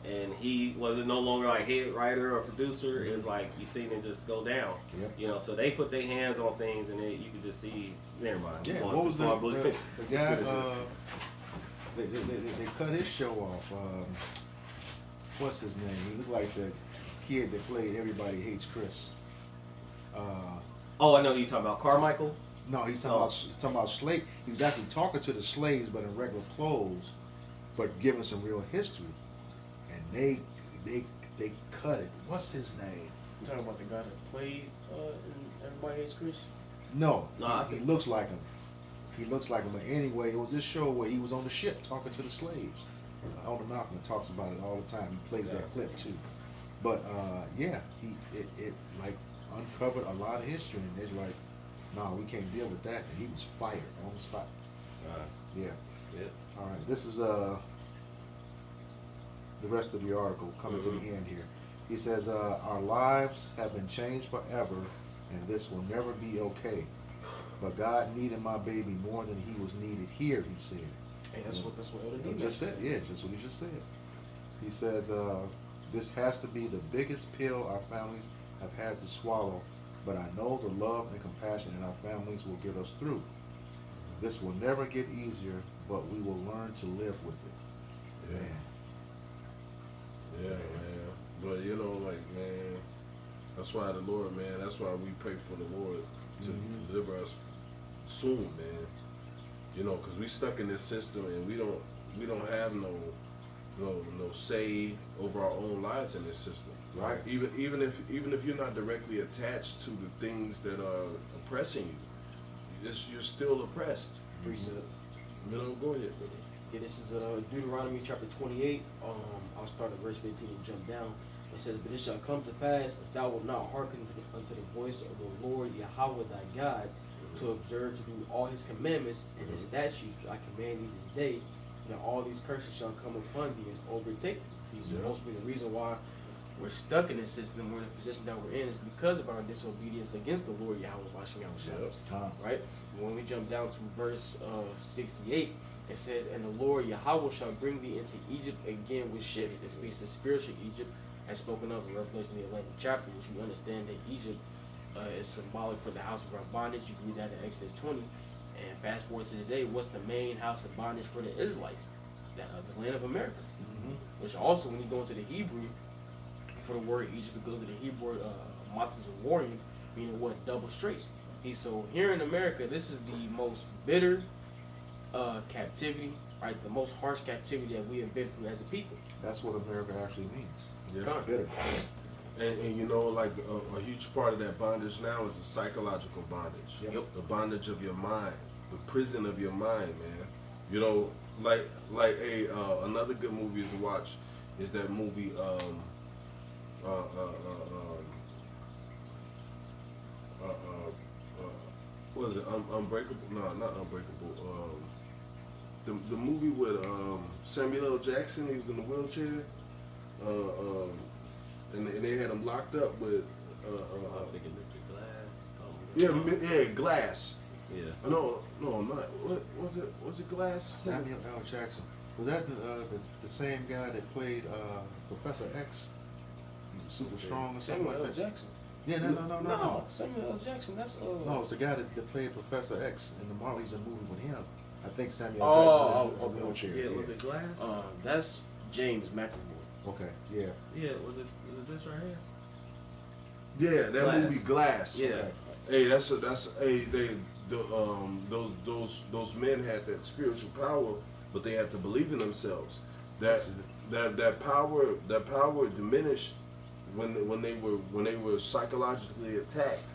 S7: and he wasn't no longer like head writer or producer. It was like you seen it just go down.
S1: Yep.
S7: You know, so they put their hands on things, and you could just see. Never mind.
S1: Yeah. What was the guy? They cut his show off. What's his name? He looked like the kid that played Everybody Hates Chris.
S7: Oh, I know who you're talking about. Carmichael?
S1: No, he's talking about slave. He was actually talking to the slaves, but in regular clothes, but giving some real history. And they cut it. What's his name?
S8: You talking about the guy that played in Everybody Hates Chris?
S1: No, he looks like him. He looks like him. But anyway, it was this show where he was on the ship talking to the slaves. Elder Malcolm talks about it all the time. He plays that clip too. But it like uncovered a lot of history, and they're like, no, we can't deal with that. And he was fired on the spot. Yeah. All right. This is the rest of the article coming to the end here. He says, our lives have been changed forever, and this will never be okay. But God needed my baby more than he was needed here, he said.
S8: Hey, that's what Elder
S1: He just said. Yeah, just what he just said. He says, this has to be the biggest pill our families have had to swallow, but I know the love and compassion in our families will get us through. This will never get easier, but we will learn to live with it. Man.
S9: Yeah, man. But you know, like, man, that's why the Lord, man, that's why we pray for the Lord to deliver us soon, man. You know, because we stuck in this system, and we don't have no say over our own lives in this system.
S1: Right.
S9: Even if you're not directly attached to the things that are oppressing you, you're still oppressed.
S8: Precept.
S9: You know, go ahead, brother.
S8: Yeah, this is Deuteronomy chapter 28. I'll start at verse 15 and jump down. It says, but it shall come to pass, if thou wilt not hearken unto the voice of the Lord Yahweh thy God, to observe to do all his commandments and his statutes which I command thee this day, that all these curses shall come upon thee and overtake thee. See, so mostly the reason why we're stuck in this system, we're in the position that we're in, is because of our disobedience against the Lord Yahweh. Right? When we jump down to verse 68, it says, and the Lord Yahweh shall bring thee into Egypt again with ships. It speaks to spiritual Egypt, as spoken of in Revelation the 11th chapter, which we understand that Egypt is symbolic for the house of our bondage. You can read that in Exodus 20. And fast forward to today, what's the main house of bondage for the Israelites? The land of America. Which also, when you go into the Hebrew, for the word Egypt, it goes to the Hebrew matzah warrior, meaning what? Double straights. So here in America, this is the most bitter captivity, right? The most harsh captivity that we have been through as a people.
S1: That's what America actually means.
S9: Yeah.
S1: Bitter.
S9: And you know, like a huge part of that bondage now is a psychological bondage.
S1: Yep.
S9: The bondage of your mind, the prison of your mind, man. You know, like another good movie to watch is that movie what is it? Unbreakable? No, not Unbreakable. The movie with Samuel L. Jackson. He was in the wheelchair. And they had him locked up with
S7: I'm thinking Mr. Glass or something.
S9: Yeah, Glass.
S7: Yeah.
S9: No, not. What was it? Was it Glass?
S1: Samuel L. Jackson. Was that the same guy that played Professor X? Super strong or something
S8: Samuel
S1: like
S8: L.
S1: that?
S8: Jackson.
S1: Yeah, no.
S8: Samuel L. Jackson. That's
S1: No, it's the guy that played Professor X in the Marvel. He's a movie with him. I think Samuel
S8: Oh,
S1: Jackson in the wheelchair.
S7: Yeah, was it Glass?
S8: That's James McAvoy.
S1: Okay, yeah.
S7: Yeah, was it this right here?
S9: Yeah, that
S7: Glass.
S9: movie Glass.
S7: Yeah.
S1: Okay.
S9: Hey, those men had that spiritual power, but they had to believe in themselves. That power diminished when they were psychologically attacked.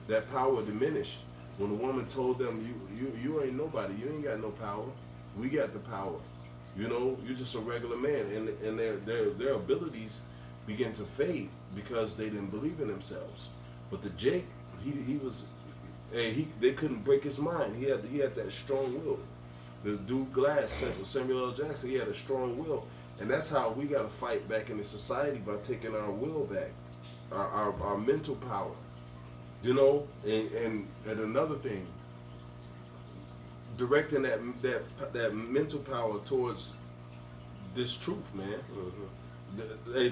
S9: That power diminished when the woman told them, "You ain't nobody. You ain't got no power. We got the power. You know, you're just a regular man." And their abilities began to fade because they didn't believe in themselves. But the Jake, they couldn't break his mind. He had that strong will. The dude Glass, Samuel L. Jackson, he had a strong will, and that's how we got to fight back in the society, by taking our will back, our mental power. You know, and another thing, directing that mental power towards this truth, man.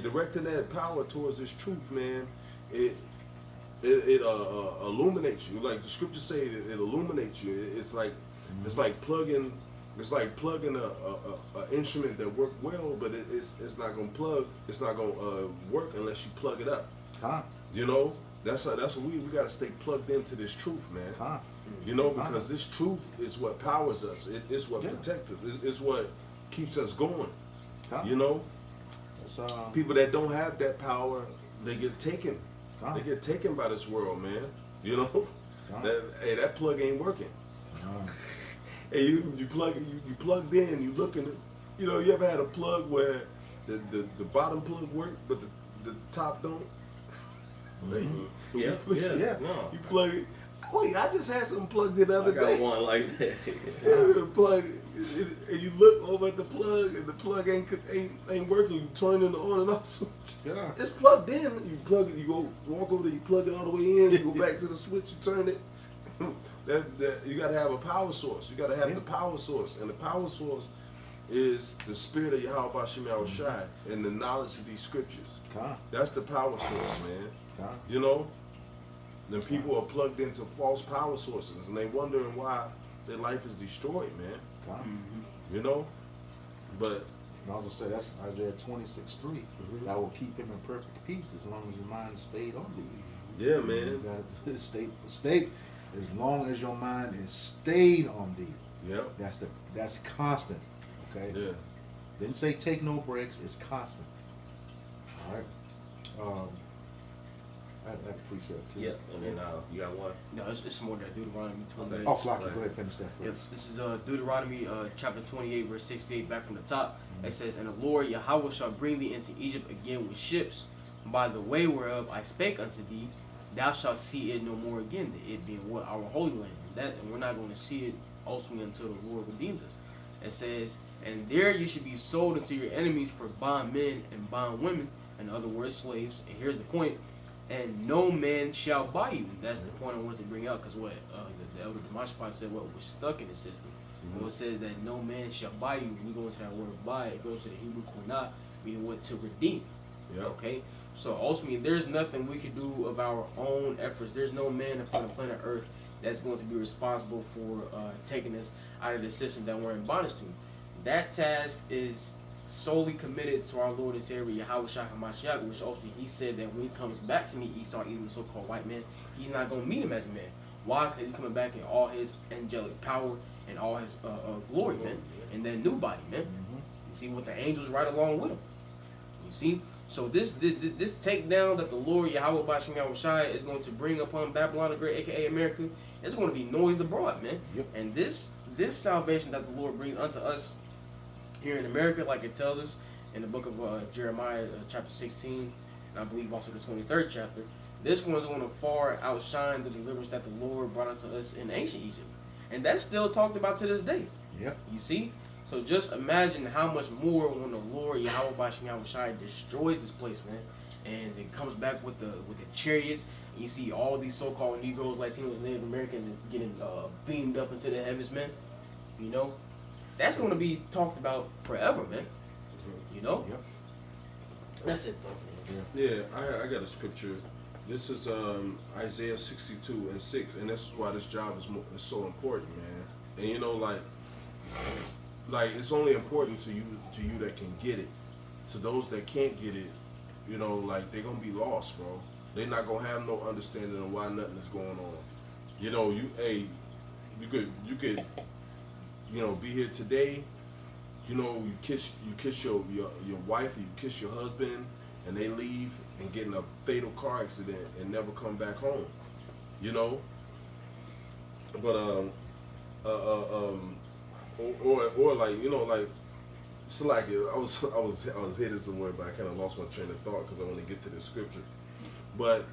S9: Directing that power towards this truth, man. It illuminates you, like the scriptures say. It illuminates you. It's like plugging a instrument that worked well, but it's not gonna plug. It's not gonna work unless you plug it up. You know, that's what we gotta stay plugged into this truth, man. You know, because this truth is what powers us. It's what protects us. It's what keeps us going. You know, people that don't have that power, they get taken. They get taken by this world, man. You know, that plug ain't working. Hey, you plugged in. You looking. You know, you ever had a plug where the bottom plug worked, but the top don't?
S7: Yeah. No.
S9: You plug it. Wait, I just had something plugged in the other day.
S7: I got one like that.
S9: Plug, and you look over at the plug, and the plug ain't working. You turn it on and off switch.
S1: Yeah.
S9: It's plugged in. You plug it. You go walk over there. You plug it all the way in. You go back to the switch. You turn it. You got to have a power source. You got to have the power source, and the power source is the spirit of Yahweh Bashim Yahushai and the knowledge of these scriptures. That's the power source, man. You know. Then people are plugged into false power sources, and they wondering why their life is destroyed, man. You know, but
S1: I also say that's Isaiah 26:3. That will keep him in perfect peace as long as your mind is stayed on thee.
S9: Yeah, man.
S1: You gotta stay as long as your mind is stayed on thee.
S9: Yep.
S1: That's constant. Okay.
S9: Yeah.
S1: Didn't say take no breaks. It's constant. All right. I have a precept too.
S7: Yeah, and then you got one.
S8: No, it's more than Deuteronomy 28.
S1: Oh, Slocky, go ahead and finish that first.
S8: Yep, this is Deuteronomy chapter 28, verse 68, back from the top. It says, "And the Lord Yahweh shall bring thee into Egypt again with ships, by the way whereof I spake unto thee, thou shalt see it no more again." It being what? Our holy land. And we're not going to see it ultimately until the Lord redeems us. It says, "And there you should be sold unto your enemies for bondmen and bondwomen," in other words, slaves. And here's the point. "And no man shall buy you." That's the point I wanted to bring out, because what the elder Demashpai said, what we're stuck in the system. Well, it says that no man shall buy you. We go into that word buy. It goes to the Hebrew kunah, meaning what? To redeem.
S9: Yep.
S8: Okay. So ultimately, there's nothing we can do of our own efforts. There's no man upon the planet Earth that's going to be responsible for taking us out of the system that we're in bondage to. That task is solely committed to our Lord and Savior Yahweh Shah HaMashiach, which also he said that when he comes back to meet Esau, even the so-called white man, he's not going to meet him as a man. Why? Because he's coming back in all his angelic power and all his glory, man, and that new body, man. You see, with the angels right along with him. You see, so this takedown that the Lord Yahweh Bashim Yahushai is going to bring upon Babylon the Great, aka America, it's going to be noised abroad, man. And this salvation that the Lord brings unto us here in America, like it tells us in the book of Jeremiah, chapter 16, and I believe also the 23rd chapter, this one's going to far outshine the deliverance that the Lord brought unto us in ancient Egypt. And that's still talked about to this day.
S1: Yep.
S8: You see? So just imagine how much more when the Lord Yahweh Bashim Yahushai destroys this place, man, and it comes back with the chariots. And you see all these so-called Negroes, Latinos, Native Americans getting beamed up into the heavens, man. You know, that's going to be talked about forever, man. You know.
S9: Yep.
S8: That's it, though. Man.
S9: Yeah, I got a scripture. This is Isaiah 62:6, and that's why this job is so important, man. And you know, like it's only important to you that can get it. To those that can't get it, you know, like they're gonna be lost, bro. They're not gonna have no understanding of why nothing is going on. You know, you could, you know, be here today. You know, you kiss your wife, or you kiss your husband, and they leave and get in a fatal car accident and never come back home. You know, but or like, you know, like it's like I was headed somewhere, but I kind of lost my train of thought because I want to get to this scripture. But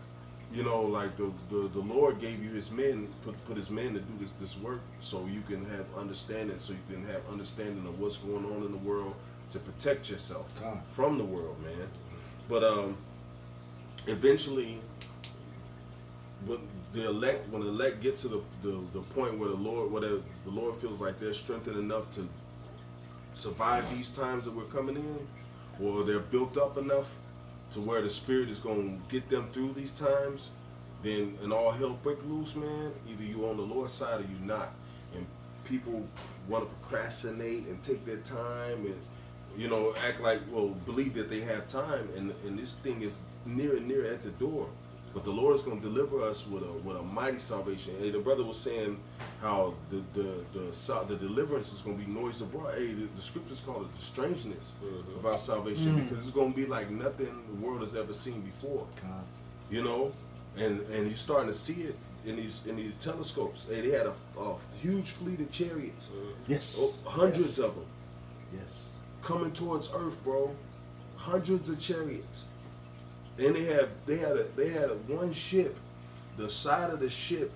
S9: you know, like the Lord gave you His men, put His men to do this work, so you can have understanding, so you can have understanding of what's going on in the world to protect yourself from the world, man. But eventually, when the elect get to the point where the Lord feels like they're strengthened enough to survive these times that we're coming in, or they're built up enough to where the Spirit is going to get them through these times, then and all hell break loose, man. Either you on the Lord's side or you not. And people want to procrastinate and take their time and, you know, act like, well, believe that they have time, and this thing is near and near at the door. But the Lord is going to deliver us with a mighty salvation. Hey, the brother was saying how the deliverance is going to be noise abroad. Hey, the scriptures call it the strangeness of our salvation, because it's going to be like nothing the world has ever seen before. You know, and you're starting to see it in these telescopes. Hey, they had a huge fleet of chariots.
S1: Yes.
S9: Hundreds of them.
S1: Yes.
S9: Coming towards Earth, bro. Hundreds of chariots. And they had one ship. The side of the ship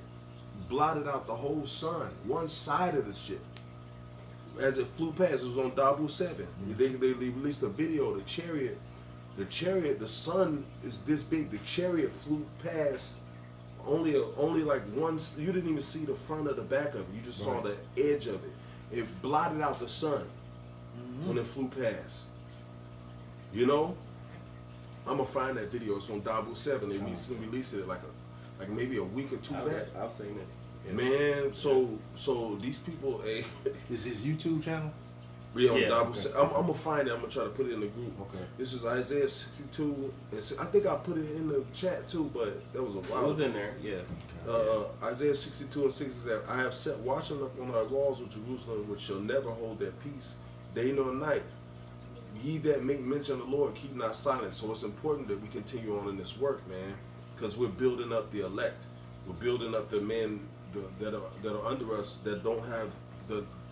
S9: blotted out the whole sun. One side of the ship. As it flew past, it was on Dabu 7. They released a video of the chariot. The sun is this big. The chariot flew past only like one. You didn't even see the front or the back of it. You just saw the edge of it. It blotted out the sun when it flew past. You know? I'm gonna find that video. It's on Dabu 7. They recently released it like maybe a week or two back.
S7: I've seen it. Yeah.
S9: Man, so these people,
S1: Is his YouTube channel?
S9: Yeah, on
S7: Yeah,
S9: Dabu
S7: okay.
S9: 7. I'm gonna find it. I'm gonna try to put it in the group.
S1: Okay.
S9: This is Isaiah 62. And I think I put it in the chat too, but that was a while.
S7: It was in there, yeah.
S9: Isaiah 62:6 is that I have set watching up on our walls of Jerusalem, which shall never hold their peace, day nor night. Ye that make mention of the Lord, keep not silent. So it's important that we continue on in this work, man, because we're building up the elect. We're building up the men that are under us that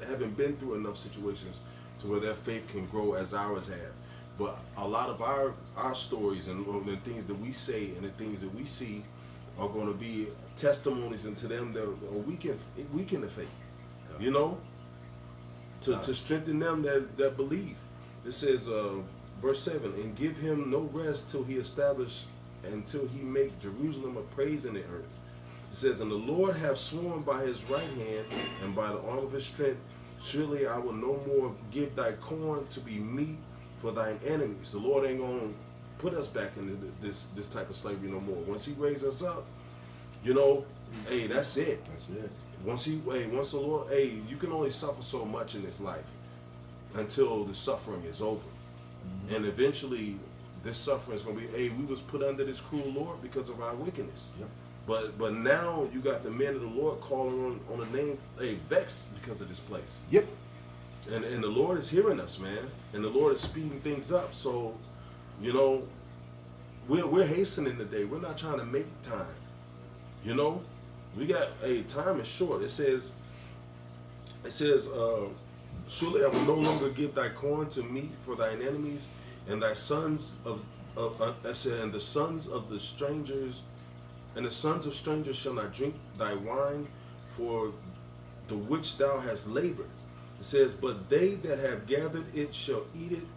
S9: haven't been through enough situations to where their faith can grow as ours have. But a lot of our stories and the things that we say and the things that we see are going to be testimonies unto them that are weaken the faith. You know, to strengthen them that believe. It says, verse 7, and give him no rest till he establish, until he make Jerusalem a praise in the earth. It says, and the Lord hath sworn by his right hand and by the arm of his strength, surely I will no more give thy corn to be meat for thine enemies. The Lord ain't going to put us back into this type of slavery no more. Once he raises us up, you know, hey, that's it.
S1: That's it.
S9: Once the Lord, you can only suffer so much in this life until the suffering is over. And eventually this suffering is going to be, we was put under this cruel Lord because of our wickedness.
S1: Yep.
S9: But now you got the men of the Lord calling on the name, vexed because of this place.
S1: Yep.
S9: And the Lord is hearing us, man. And the Lord is speeding things up. So, you know, we're hastening the day. We're not trying to make time. You know? We got, time is short. It says, surely I will no longer give thy corn to meat for thine enemies, and thy sons and the sons of the strangers, and the sons of strangers shall not drink thy wine, for the which thou hast labored. It says, but they that have gathered it shall eat it,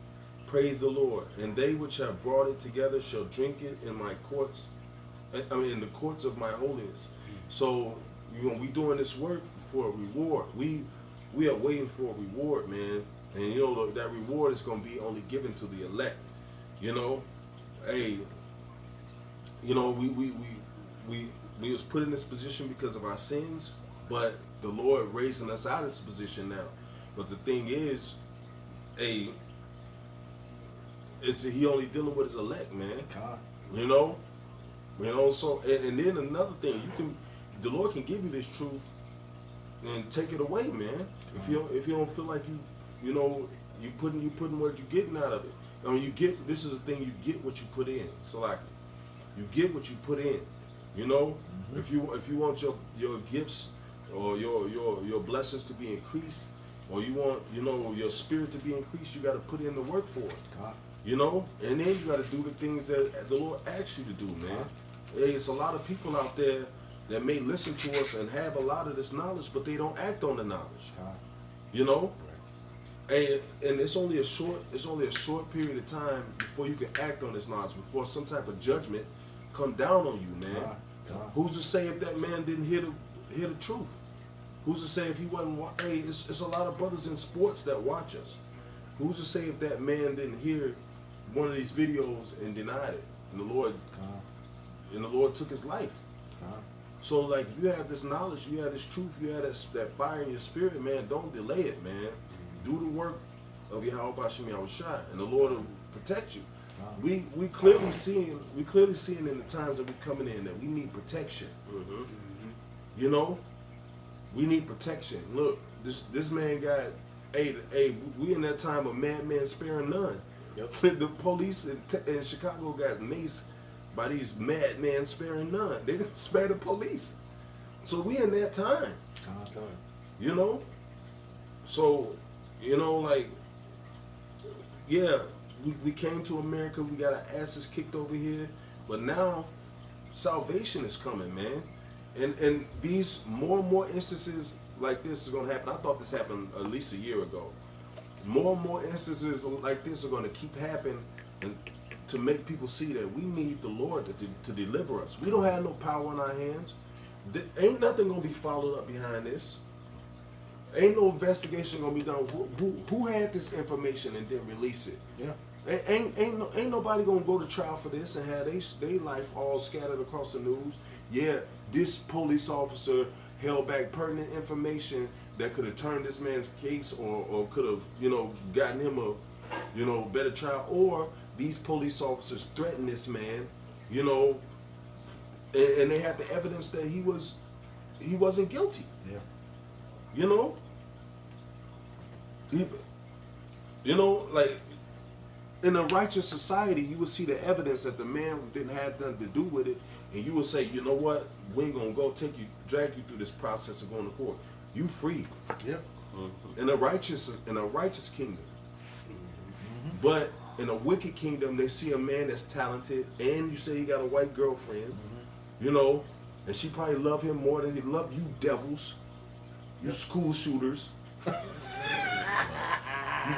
S9: Praise the Lord. And they which have brought it together shall drink it in my courts, in the courts of my holiness. So, you know, we doing this work for a reward. We are waiting for a reward, man. And you know, that reward is going to be only given to the elect. You know, hey, you know, we was put in this position because of our sins, but the Lord raising us out of this position now. But the thing is, hey, he only dealing with his elect, man.
S1: God.
S9: You know, so and then another thing, the Lord can give you this truth and take it away, man. If you don't feel like you know, you putting what you're getting out of it. I mean, this is the thing, you get what you put in. So like, you get what you put in. You know, if you want your gifts or your blessings to be increased, or you want, you know, your spirit to be increased, you got to put in the work for it.
S1: God.
S9: You know, and then you got to do the things that the Lord asks you to do, man. Hey, it's a lot of people out there that may listen to us and have a lot of this knowledge, but they don't act on the knowledge.
S1: God.
S9: You know, and it's only a short period of time before you can act on this knowledge, before some type of judgment come down on you, man.
S1: God.
S9: Who's to say if that man didn't hear the truth? Who's to say if he wasn't? Hey, it's a lot of brothers in sports that watch us. Who's to say if that man didn't hear one of these videos and denied it, and the Lord took his life? So like, you have this knowledge, you have this truth, you have that fire in your spirit, man. Don't delay it, man. Do the work of Yahweh Bashim Yahushua, and the Lord will protect you. We clearly seeing in the times that we're coming in that we need protection. You know, we need protection. Look, this man got we in that time of madman sparing none. Yep. The police in Chicago got maced by these madmen sparing none. They didn't spare the police. So we in that time. You know? So, you know, like, yeah, we came to America, we got our asses kicked over here, but now salvation is coming, man. And these more and more instances like this are gonna happen. I thought this happened at least a year ago. More and more instances like this are gonna keep happening, and to make people see that we need the Lord to deliver us. We don't have no power in our hands. Ain't nothing gonna be followed up behind this. Ain't no investigation gonna be done. Who had this information and didn't release it? Yeah. Ain't nobody gonna go to trial for this and have they life all scattered across the news. Yeah, this police officer held back pertinent information that could have turned this man's case, or could have, you know, gotten him a, you know, better trial. Or these police officers threatened this man, you know, and they had the evidence that he wasn't guilty. Yeah. You know? You know, like, in a righteous society, you would see the evidence that the man didn't have nothing to do with it, and you would say, you know what, we ain't gonna drag you through this process of going to court. You free. Yep. In a righteous kingdom. But in a wicked kingdom, they see a man that's talented, and you say he got a white girlfriend, you know, and she probably love him more than he love you devils, you school shooters, you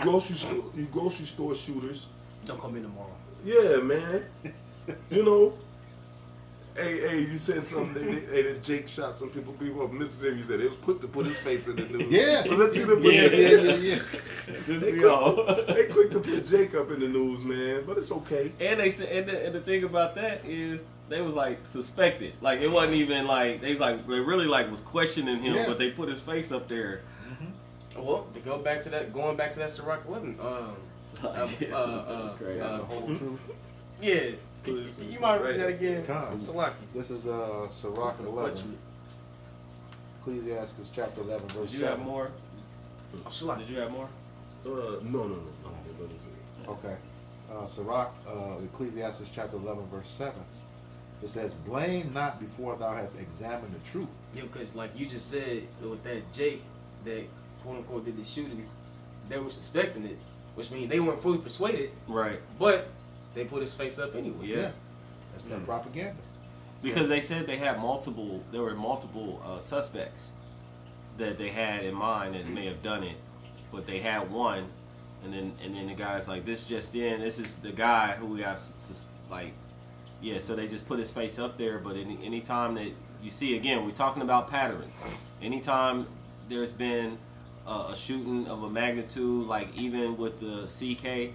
S9: grocery store shooters.
S8: Don't come in tomorrow.
S9: Yeah, man. You know. Hey, you said something. That Jake shot some people up in Mississippi. You said it was to put his face in the news. Yeah. Was that you that put yeah. They quick to put Jake up in the news, man. But it's okay.
S7: And they said, and the thing about that is, they was like suspected. Like, it wasn't even like they really like was questioning him, but they put his face up there.
S8: Well, to going back to that Ciroc 11, whole truth. Yeah. You might read that again. Salaki.
S1: This is Sirach 11. Ecclesiastes chapter 11, verse 7.
S7: Did you have more?
S8: Did you have more?
S9: No.
S1: Okay. Sirach, Ecclesiastes chapter 11, verse 7. It says, blame not before thou hast examined the truth.
S8: Yeah, because like you just said, with that Jake that quote-unquote did the shooting, they were suspecting it, which means they weren't fully persuaded.
S7: Right.
S8: But they put his face up anyway.
S1: Yeah. That's not propaganda.
S7: Because they said there were multiple suspects that they had in mind and may have done it, but they had one And then the guy's like, this just in. This is the guy who we have like, yeah. So they just put his face up there. But any time that you see, again, we're talking about patterns. Anytime there's been a shooting of a magnitude, like even with the CK,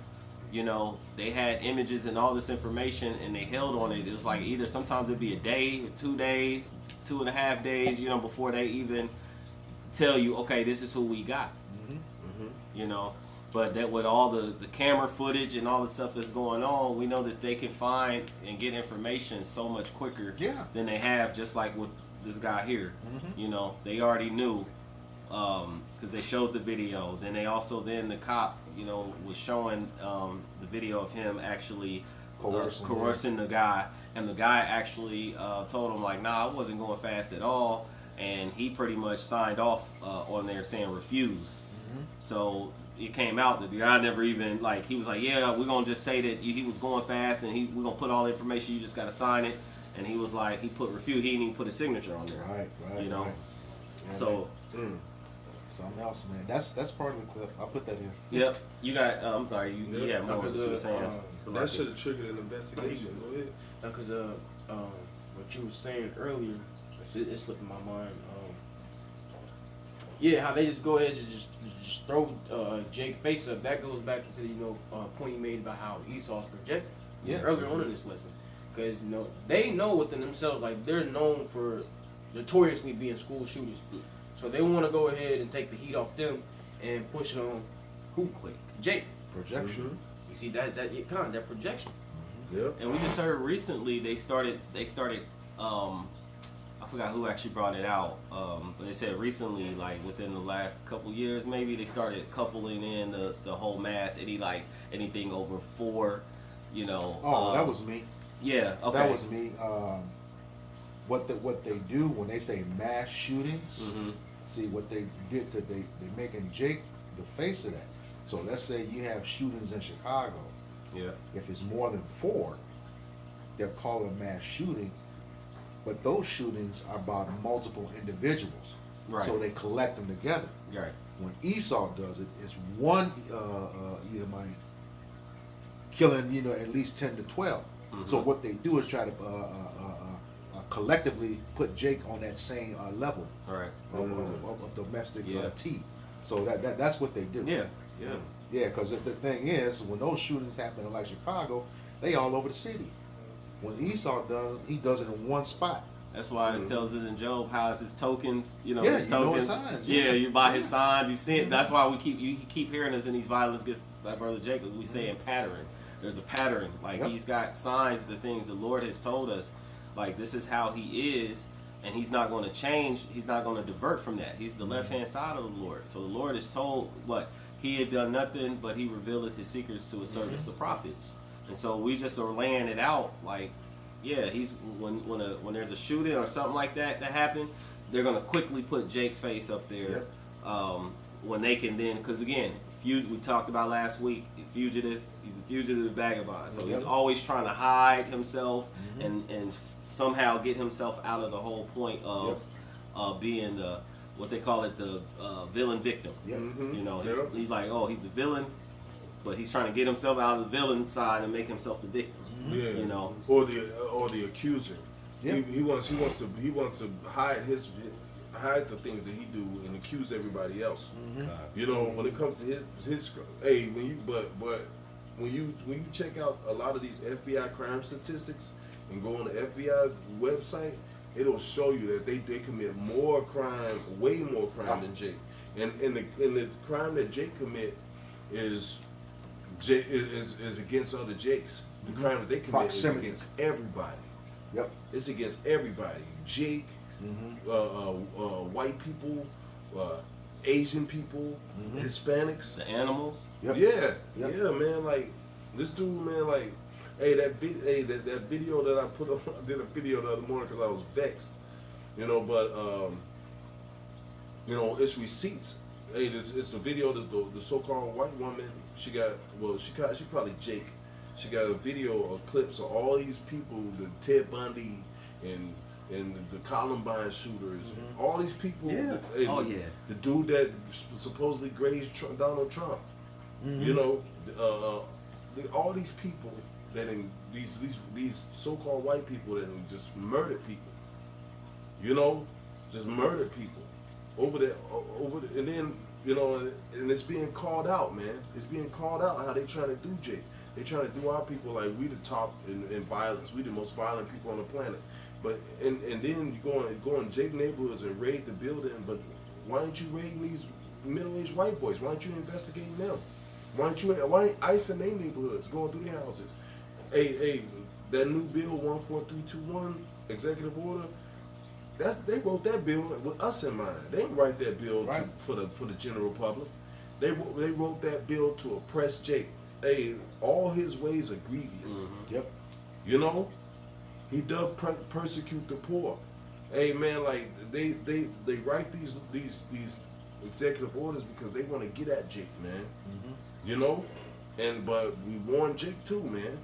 S7: you know, they had images and all this information, and they held on it. It was like either sometimes it'd be a day, 2 days, 2.5 days, you know, before they even tell you, okay, this is who we got. You know, but that with all the camera footage and all the stuff that's going on, we know that they can find and get information so much quicker than they have, just like with this guy here. You know, they already knew because they showed the video. Then they also, the cop, you know, was showing the video of him actually coercing the guy, and the guy actually told him like, nah, I wasn't going fast at all, and he pretty much signed off on there saying refused. So it came out that the guy never even, like, he was like, yeah, we're gonna just say that he was going fast, and we're gonna put all the information, you just gotta sign it. And he was like, he put refuse, he didn't even put his signature on there.
S1: Right.
S7: You know,
S1: so something else, man. That's part of the clip. I'll put that in.
S7: Yep. You got. I'm sorry. You had more what you were saying.
S9: That should have triggered an investigation. Go ahead.
S8: Because what you were saying earlier, it slipped in my mind. Yeah, how they just go ahead and just throw Jake face up. That goes back into the point you made about how Esau's projected earlier on in this lesson. Because they know within themselves, like, they're known for notoriously being school shooters. So they want to go ahead and take the heat off them and push it on who quick? Jake.
S1: Projection.
S8: You see that projection.
S9: Yep.
S7: And we just heard recently they started I forgot who actually brought it out, but they said recently, like within the last couple years, maybe they started coupling in the whole mass, anything over 4, you know.
S1: Oh, that was me.
S7: Yeah, okay.
S1: That was me. What they do when they say mass shootings, see what they did to they making Jake the face of that. So let's say you have shootings in Chicago.
S7: Yeah.
S1: If it's more than 4, they'll call it a mass shooting. But those shootings are by multiple individuals.
S7: Right.
S1: So they collect them together.
S7: Right.
S1: When Esau does it, it's one Edomite killing, at least 10 to 12. So what they do is try to collectively put Jake on that same level of domestic tea. So that's what they do.
S7: Yeah.
S1: Yeah, because the thing is, when those shootings happen in like Chicago, they all over the city. When Esau does, he does it in one spot.
S7: That's why it tells it in Job how it's his tokens. His tokens.
S1: Know his signs.
S7: You buy his signs. You see it. That's why you keep hearing us in these violence against my brother Jacob. We say in pattern. There's a pattern. Like he's got signs, the things the Lord has told us. Like this is how he is, and he's not going to change. He's not going to divert from that. He's the left hand side of the Lord. So the Lord is told what he had done nothing, but he revealed his secrets to his servants, the prophets. And so we just are laying it out like, yeah, he's when there's a shooting or something like that happened, they're gonna quickly put Jake face up there. When they can then, because again, we talked about last week, fugitive. He's a fugitive vagabond, so he's always trying to hide himself and somehow get himself out of the whole point of being the what they call it the villain victim. He's like, oh, he's the villain, but he's trying to get himself out of the villain side and make himself the victim.
S9: Or the accuser. He wants to hide the things that he do and accuse everybody else. When it comes to his when you check out a lot of these FBI crime statistics and go on the FBI website, it'll show you that they commit more crime, way more crime than Jake. And the crime that Jake commit is against other Jakes. The crime that they commit is against everybody.
S1: Yep.
S9: It's against everybody. Jake, white people, Asian people, Hispanics,
S7: the animals.
S9: Yeah, man. Like this dude, man. Like, that video that I put on. I did a video the other morning because I was vexed. But it's receipts. It's a video that the so-called white woman. She probably Jake. She got a video of clips of all these people, the Ted Bundy and the Columbine shooters, all these people.
S7: Yeah.
S9: The dude that supposedly grazed Donald Trump. You know, all these people that in these so-called white people that just murdered people. You know, just murdered people over there, and then you know, and it's being called out, man. It's being called out how they trying to do Jake. They trying to do our people like we the top in violence. We the most violent people on the planet. But and then you go in Jake neighborhoods and raid the building. But why aren't you raiding these middle-aged white boys? Why aren't you investigating them? Why ain't ICE in their neighborhoods going through their houses? Hey, that new bill 14321 executive order. They wrote that bill with us in mind. They didn't write that bill for the general public. They wrote that bill to oppress Jake. Hey, all his ways are grievous.
S1: Yep.
S9: You know, he does persecute the poor. Hey man, like they write these executive orders because they want to get at Jake, man. You know, but we warn Jake too, man.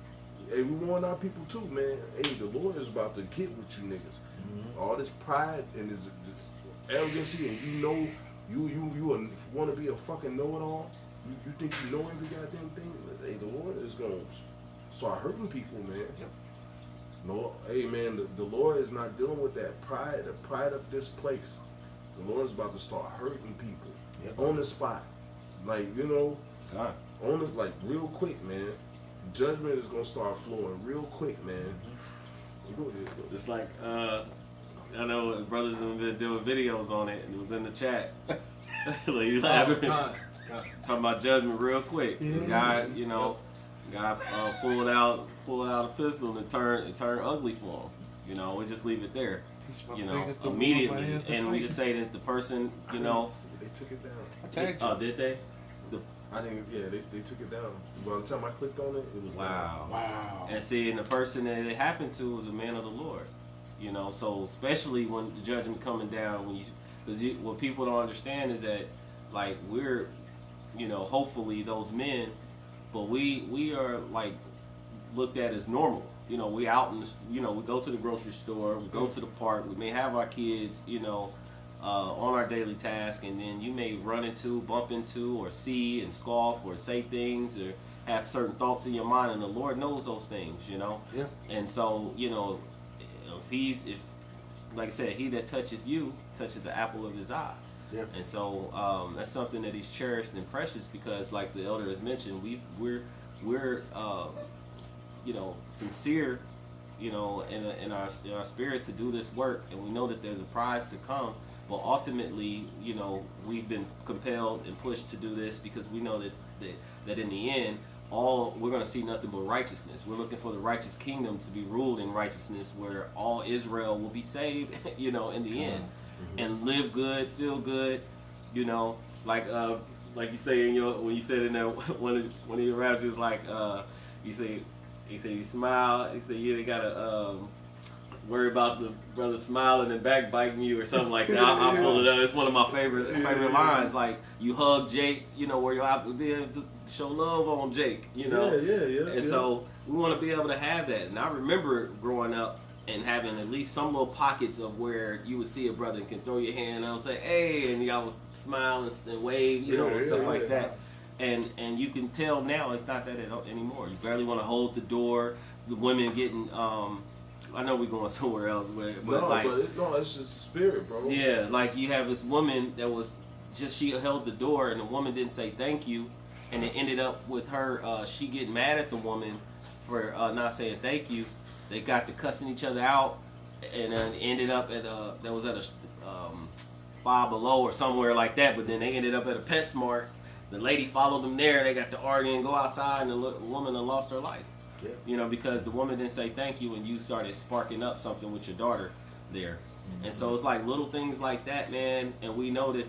S9: Hey, we warn our people too, man. Hey, the Lord is about to get with you niggas. All this pride and this arrogancy, and you know you want to be a fucking know-it-all. You think you know every goddamn thing. Hey, the Lord is gonna start hurting people, man.
S1: Yep.
S9: No, hey man, the Lord is not dealing with that pride, the pride of this place. The Lord is about to start hurting people on the spot, like you know, on this like real quick, man. Judgment is gonna start flowing real quick, man.
S7: It's like I know brothers have been doing videos on it, and it was in the chat. Like you laughing, talking about judgment real quick. The guy, you know, pulled out a pistol and it turned ugly for him. You know, we just leave it there. You know, immediately, and we just say that the person, you know,
S9: they took it down.
S1: I tagged you.
S7: Oh, did they?
S9: I think they took it down. By the time I clicked on it, it was down.
S1: Wow.
S7: And see, and the person that it happened to was a man of the Lord. You know, so especially when the judgment coming down, because what people don't understand is that, like, we're, you know, hopefully those men, but we are like looked at as normal. You know, we out in, you know, we go to the grocery store, we go to the park, we may have our kids, you know, on our daily task, and then you may run into, bump into, or see and scoff or say things or have certain thoughts in your mind, and the Lord knows those things, you know.
S1: Yeah.
S7: And so, you know, if like I said, he that toucheth you toucheth the apple of his eye.
S1: Yeah.
S7: And so that's something that he's cherished and precious, because like the elder has mentioned, we're you know, sincere, you know, in our spirit to do this work, and we know that there's a prize to come. But ultimately, you know, we've been compelled and pushed to do this because we know that in the end, we're going to see nothing but righteousness. We're looking for the righteous kingdom to be ruled in righteousness, where all Israel will be saved, you know, in the end, and live good, feel good, you know, like you say when you said in there, one of your raps was like, you say you smile, you say you ain't gotta worry about the brother smiling and backbiting you or something like that. I'll pull it up. It's one of my favorite lines. Like, you hug Jake, you know, where you're out there to show love on Jake, you know. And so we want to be able to have that. And I remember growing up and having at least some little pockets of where you would see a brother and can throw your hand out and say, hey, and y'all would smile and wave, you know, and stuff like that. And you can tell now it's not that anymore. You barely want to hold the door. The women getting I know we're going somewhere else, but
S9: it's just the spirit, bro.
S7: Yeah, like you have this woman that was just, she held the door and the woman didn't say thank you, and it ended up with her, she getting mad at the woman for not saying thank you. They got to cussing each other out, and then ended up at that was at a Five Below or somewhere like that. But then they ended up at a PetSmart. The lady followed them there. They got to argue and go outside, and the woman had lost her life.
S1: Yeah.
S7: You know, because the woman didn't say thank you, and you started sparking up something with your daughter there. And so it's like little things like that, man. And we know that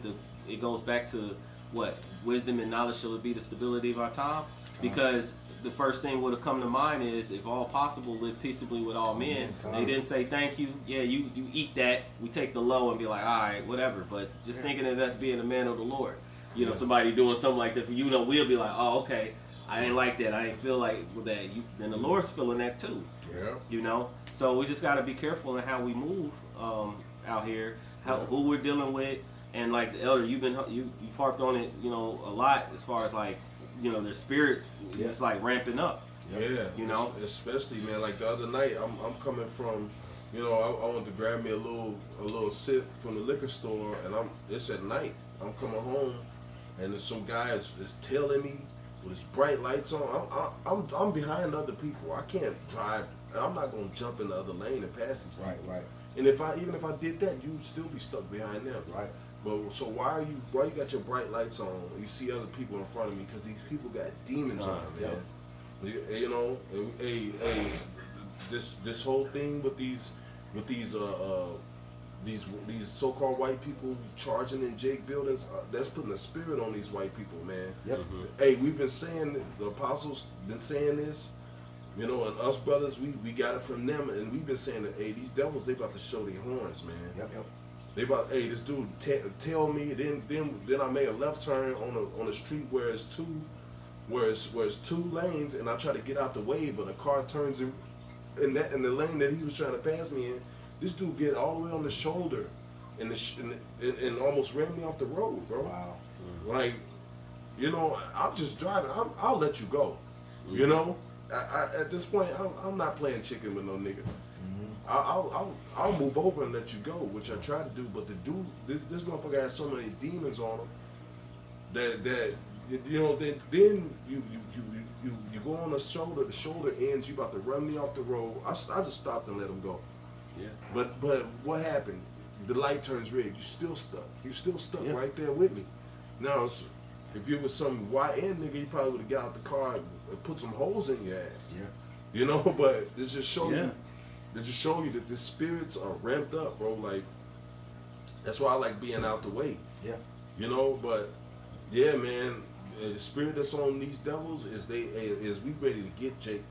S7: it goes back to what? Wisdom and knowledge shall be the stability of our time. Because the first thing would have come to mind is, if all possible, live peaceably with all men. They didn't say thank you. Yeah, you eat that. We take the low and be like, all right, whatever. But just thinking of us being a man of the Lord. You know, somebody doing something like that for you, know, we'll be like, oh, okay. I ain't like that. I ain't feel like that. Then the Lord's feeling that too.
S9: Yeah.
S7: You know. So we just got to be careful in how we move out here, who we're dealing with, and like the elder, you've harped on it, you know, a lot as far as like you know, their spirits it's like ramping up.
S9: Yeah,
S7: you know,
S9: especially man, like the other night, I'm coming from, you know, I wanted to grab me a little sip from the liquor store, and it's at night. I'm coming home, and there's some guy is tailing me with his bright lights on. I'm behind other people. I can't drive. I'm not gonna jump in the other lane and pass these people.
S1: Right.
S9: And even if I did that, you'd still be stuck behind them.
S1: Right.
S9: But so why you got your bright lights on? You see other people in front of me because these people got demons on them, man. You know, this whole thing with these so-called white people charging in Jake buildings, that's putting a spirit on these white people, man.
S1: Yep.
S9: Hey, we've been saying, the apostles been saying this, you know, and us brothers, we got it from them, and we've been saying that, hey, these devils, they about to show their horns, man.
S1: Yep.
S9: They about, hey, this dude tell me, then I made a left turn on a street where it's two lanes, and I try to get out the way, but a car turns in the lane that he was trying to pass me in. This dude get all the way on the shoulder, and almost ran me off the road, bro.
S1: Wow.
S9: Like, you know, I'm just driving. I'll let you go. You know, at this point, I'm not playing chicken with no nigga. I'll move over and let you go, which I try to do. But the dude, this motherfucker has so many demons on him that you know, then you go on the shoulder ends, you about to run me off the road. I just stopped and let him go.
S7: Yeah.
S9: But what happened? The light turns red. You still stuck. You still stuck right there with me. Now, if you was some YN nigga, you probably would have got out the car and put some holes in your ass.
S1: Yeah.
S9: You know, but it just show you. They just show you that the spirits are ramped up, bro. Like, that's why I like being out the way.
S1: Yeah.
S9: You know, but yeah, man, the spirit that's on these devils is we ready to get Jake.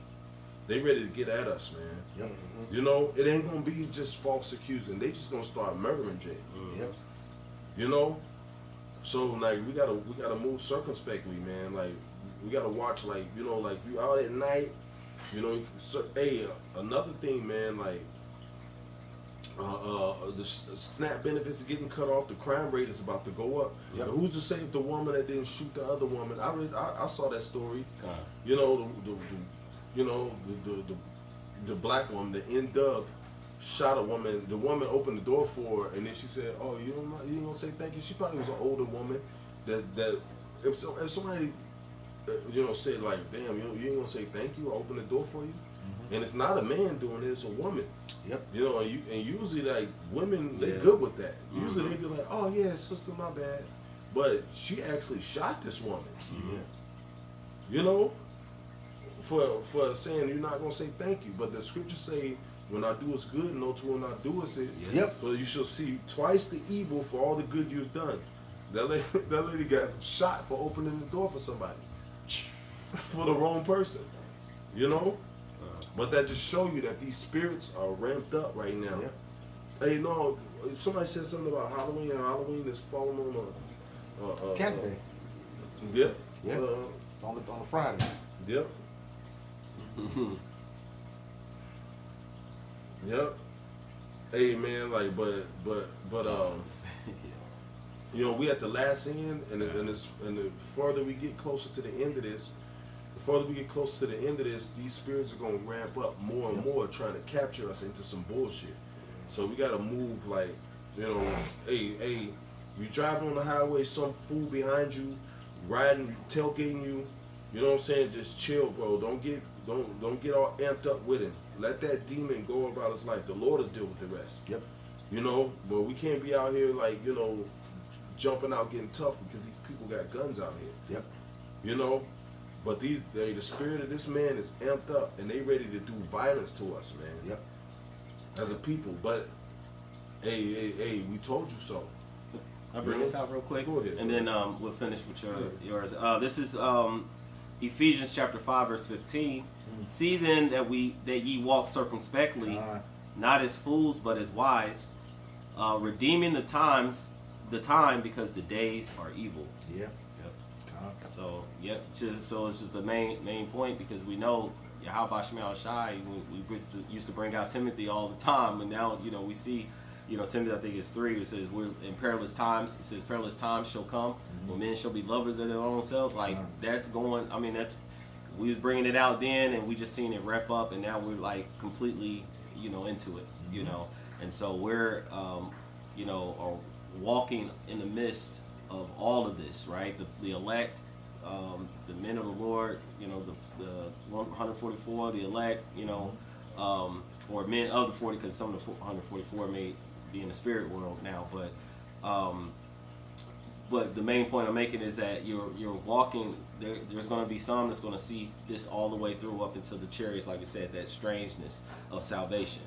S9: They ready to get at us, man.
S1: Yep.
S9: You know, it ain't gonna be just false accusing. They just gonna start murdering Jake.
S1: Yep.
S9: You know, so like we gotta move circumspectly, man. Like we gotta watch, like, you know, like if you out at night, you know. So, hey, another thing, man, like the SNAP benefits are getting cut off. The crime rate is about to go up.
S1: Yep.
S9: Who's to save the woman that didn't shoot the other woman? I saw that story.
S7: God.
S9: You know, the black woman, the N-Dub, shot a woman. The woman opened the door for her, and then she said, "Oh, you ain't gonna say thank you." She probably was an older woman. That if somebody you know said like, "Damn, you ain't gonna say thank you," or open the door for you, and it's not a man doing it, it's a woman.
S1: Yep.
S9: You know, and usually like women, they good with that. Usually they be like, "Oh yeah, sister, my bad," but she actually shot this woman.
S1: Yeah.
S9: You know, for saying you're not gonna say thank you, but the scriptures say, "When I do is good, no to when I do is it."
S1: Yep.
S9: So you shall see twice the evil for all the good you've done. That lady got shot for opening the door for somebody, for the wrong person. You know. But that just show you that these spirits are ramped up right now.
S1: Yeah.
S9: Hey, no, somebody said something about Halloween, and Halloween is falling on
S1: Candle Day.
S9: Yeah.
S1: Yeah. On a Friday.
S9: Yep. Yep. Hey man, like, but you know, we at the last end, and the further we get closer to the end of this, these spirits are gonna ramp up more and more, trying to capture us into some bullshit. So we gotta move, like, you know, hey, you driving on the highway, some fool behind you, riding, tailgating you. You know what I'm saying? Just chill, bro. Don't get all amped up with him. Let that demon go about his life. The Lord will deal with the rest.
S1: Yep.
S9: You know, but we can't be out here like, you know, jumping out getting tough because these people got guns out here.
S1: Yep.
S9: You know, but the spirit of this man is amped up and they ready to do violence to us, man.
S1: Yep.
S9: As a people, but hey, we told you so.
S7: I'll bring this out real quick,
S9: Go ahead.
S7: and then we'll finish with yours. This is Ephesians chapter 5, verse 15. See then that ye walk circumspectly, not as fools, but as wise, redeeming the time, because the days are evil.
S1: Yeah.
S7: So so it's just the main point, because we know Yahweh Shai, we used to bring out Timothy all the time, and now, you know, we see Timothy, I think it's 3. It says we're in perilous times. It says perilous times shall come when men shall be lovers of their own self. Like that's going. I mean, we was bringing it out then, and we just seen it wrap up, and now we're like completely, into it. And so we're, are walking in the midst of all of this, right? The elect, the men of the Lord, the 144, the elect, or men of the 40, because some of the 144 may be in the spirit world now, but the main point I'm making is that you're walking. There's going to be some that's going to see this all the way through up until the chariots, like we said, that strangeness of salvation,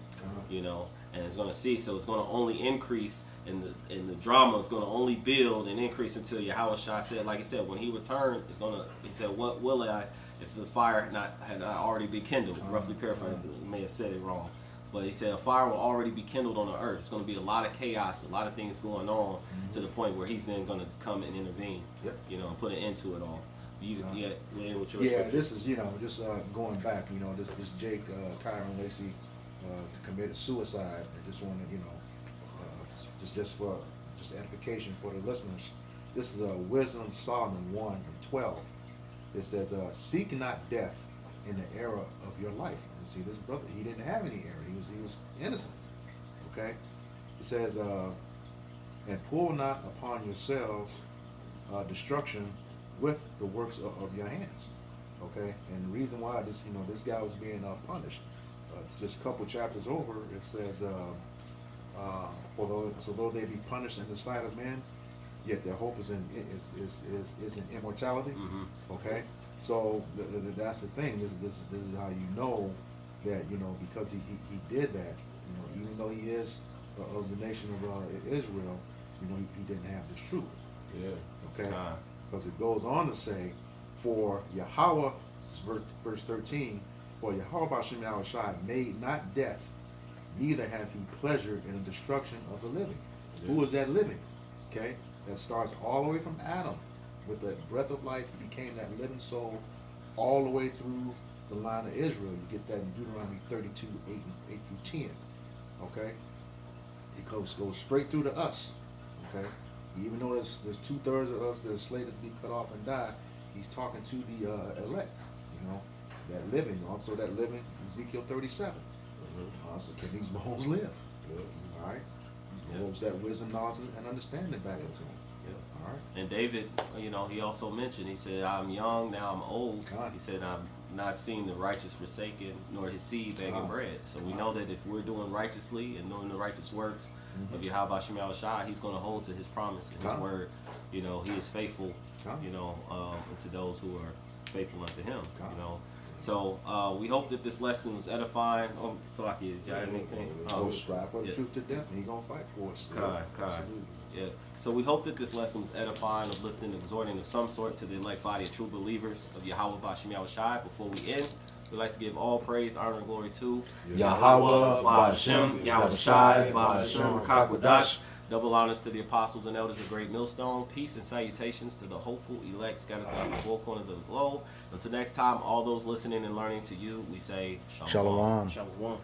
S7: and it's going to see. So it's going to only increase, and the drama is going to only build and increase until Yahushua said, like he said, when he returned, he said, what will I, if the fire had not already been kindled? Roughly paraphrasing, he may have said it wrong. But he said a fire will already be kindled on the earth. It's going to be a lot of chaos, a lot of things going on to the point where he's then going to come and intervene, and put an end to it all.
S1: This is, just going back, this Jake, Kyren, Lacy committed suicide. I just want to, just for edification for the listeners. This is Wisdom Solomon 1:12. It says, seek not death in the era of your life. And see, this brother, he didn't have any error. He was innocent. Okay? It says, and pull not upon yourselves destruction with the works of your hands. Okay? And the reason why this guy was being punished, just a couple chapters over, it says, so though they be punished in the sight of men, yet their hope is in immortality. Okay? So that's the thing. This is how you know that because he did that. Even though he is of the nation of Israel, he didn't have this truth.
S9: Yeah.
S1: Okay. Because it goes on to say, for Yahweh, verse 13, for Yahweh B'Shem Yahushai made not death, neither hath he pleasure in the destruction of the living. Yeah. Who is that living? Okay. That starts all the way from Adam. With the breath of life, he became that living soul all the way through the line of Israel. You get that in Deuteronomy 32, 8 through 10. Okay? It goes straight through to us. Okay? Even though there's 2/3 of us that are slated to be cut off and die, he's talking to the elect, that living. Also that living, Ezekiel 37. So can these bones live? All right? Moves that wisdom, knowledge, and understanding back into him. All right.
S7: And David, he also mentioned, he said, I'm young, now I'm old. He said, I'm not seeing the righteous forsaken, nor his seed begging bread. So we know that if we're doing righteously and doing the righteous works of Yahweh Shem Yahushai, he's going to hold to his promise and his word. He is faithful, to those who are faithful unto him, So we hope that this lesson was edifying. Oh, Salaki, is y'all anything?
S1: Strive for the truth to death, and he's going to fight for us.
S7: Absolutely. Yeah. So we hope that this lesson was edifying, uplifting, exhorting of some sort to the elect body of true believers of Yahweh B'Shem Yahushai. Before we end, we'd like to give all praise, honor, and glory to
S1: Yahweh B'Shem Yahushai B'Shem Kakwadash.
S7: Double honors to the apostles and elders of Great Millstone. Peace and salutations to the hopeful elect scattered throughout the four corners of the globe. Until next time, all those listening and learning to you, we say Shalom.
S1: Shalom.
S7: Shalom.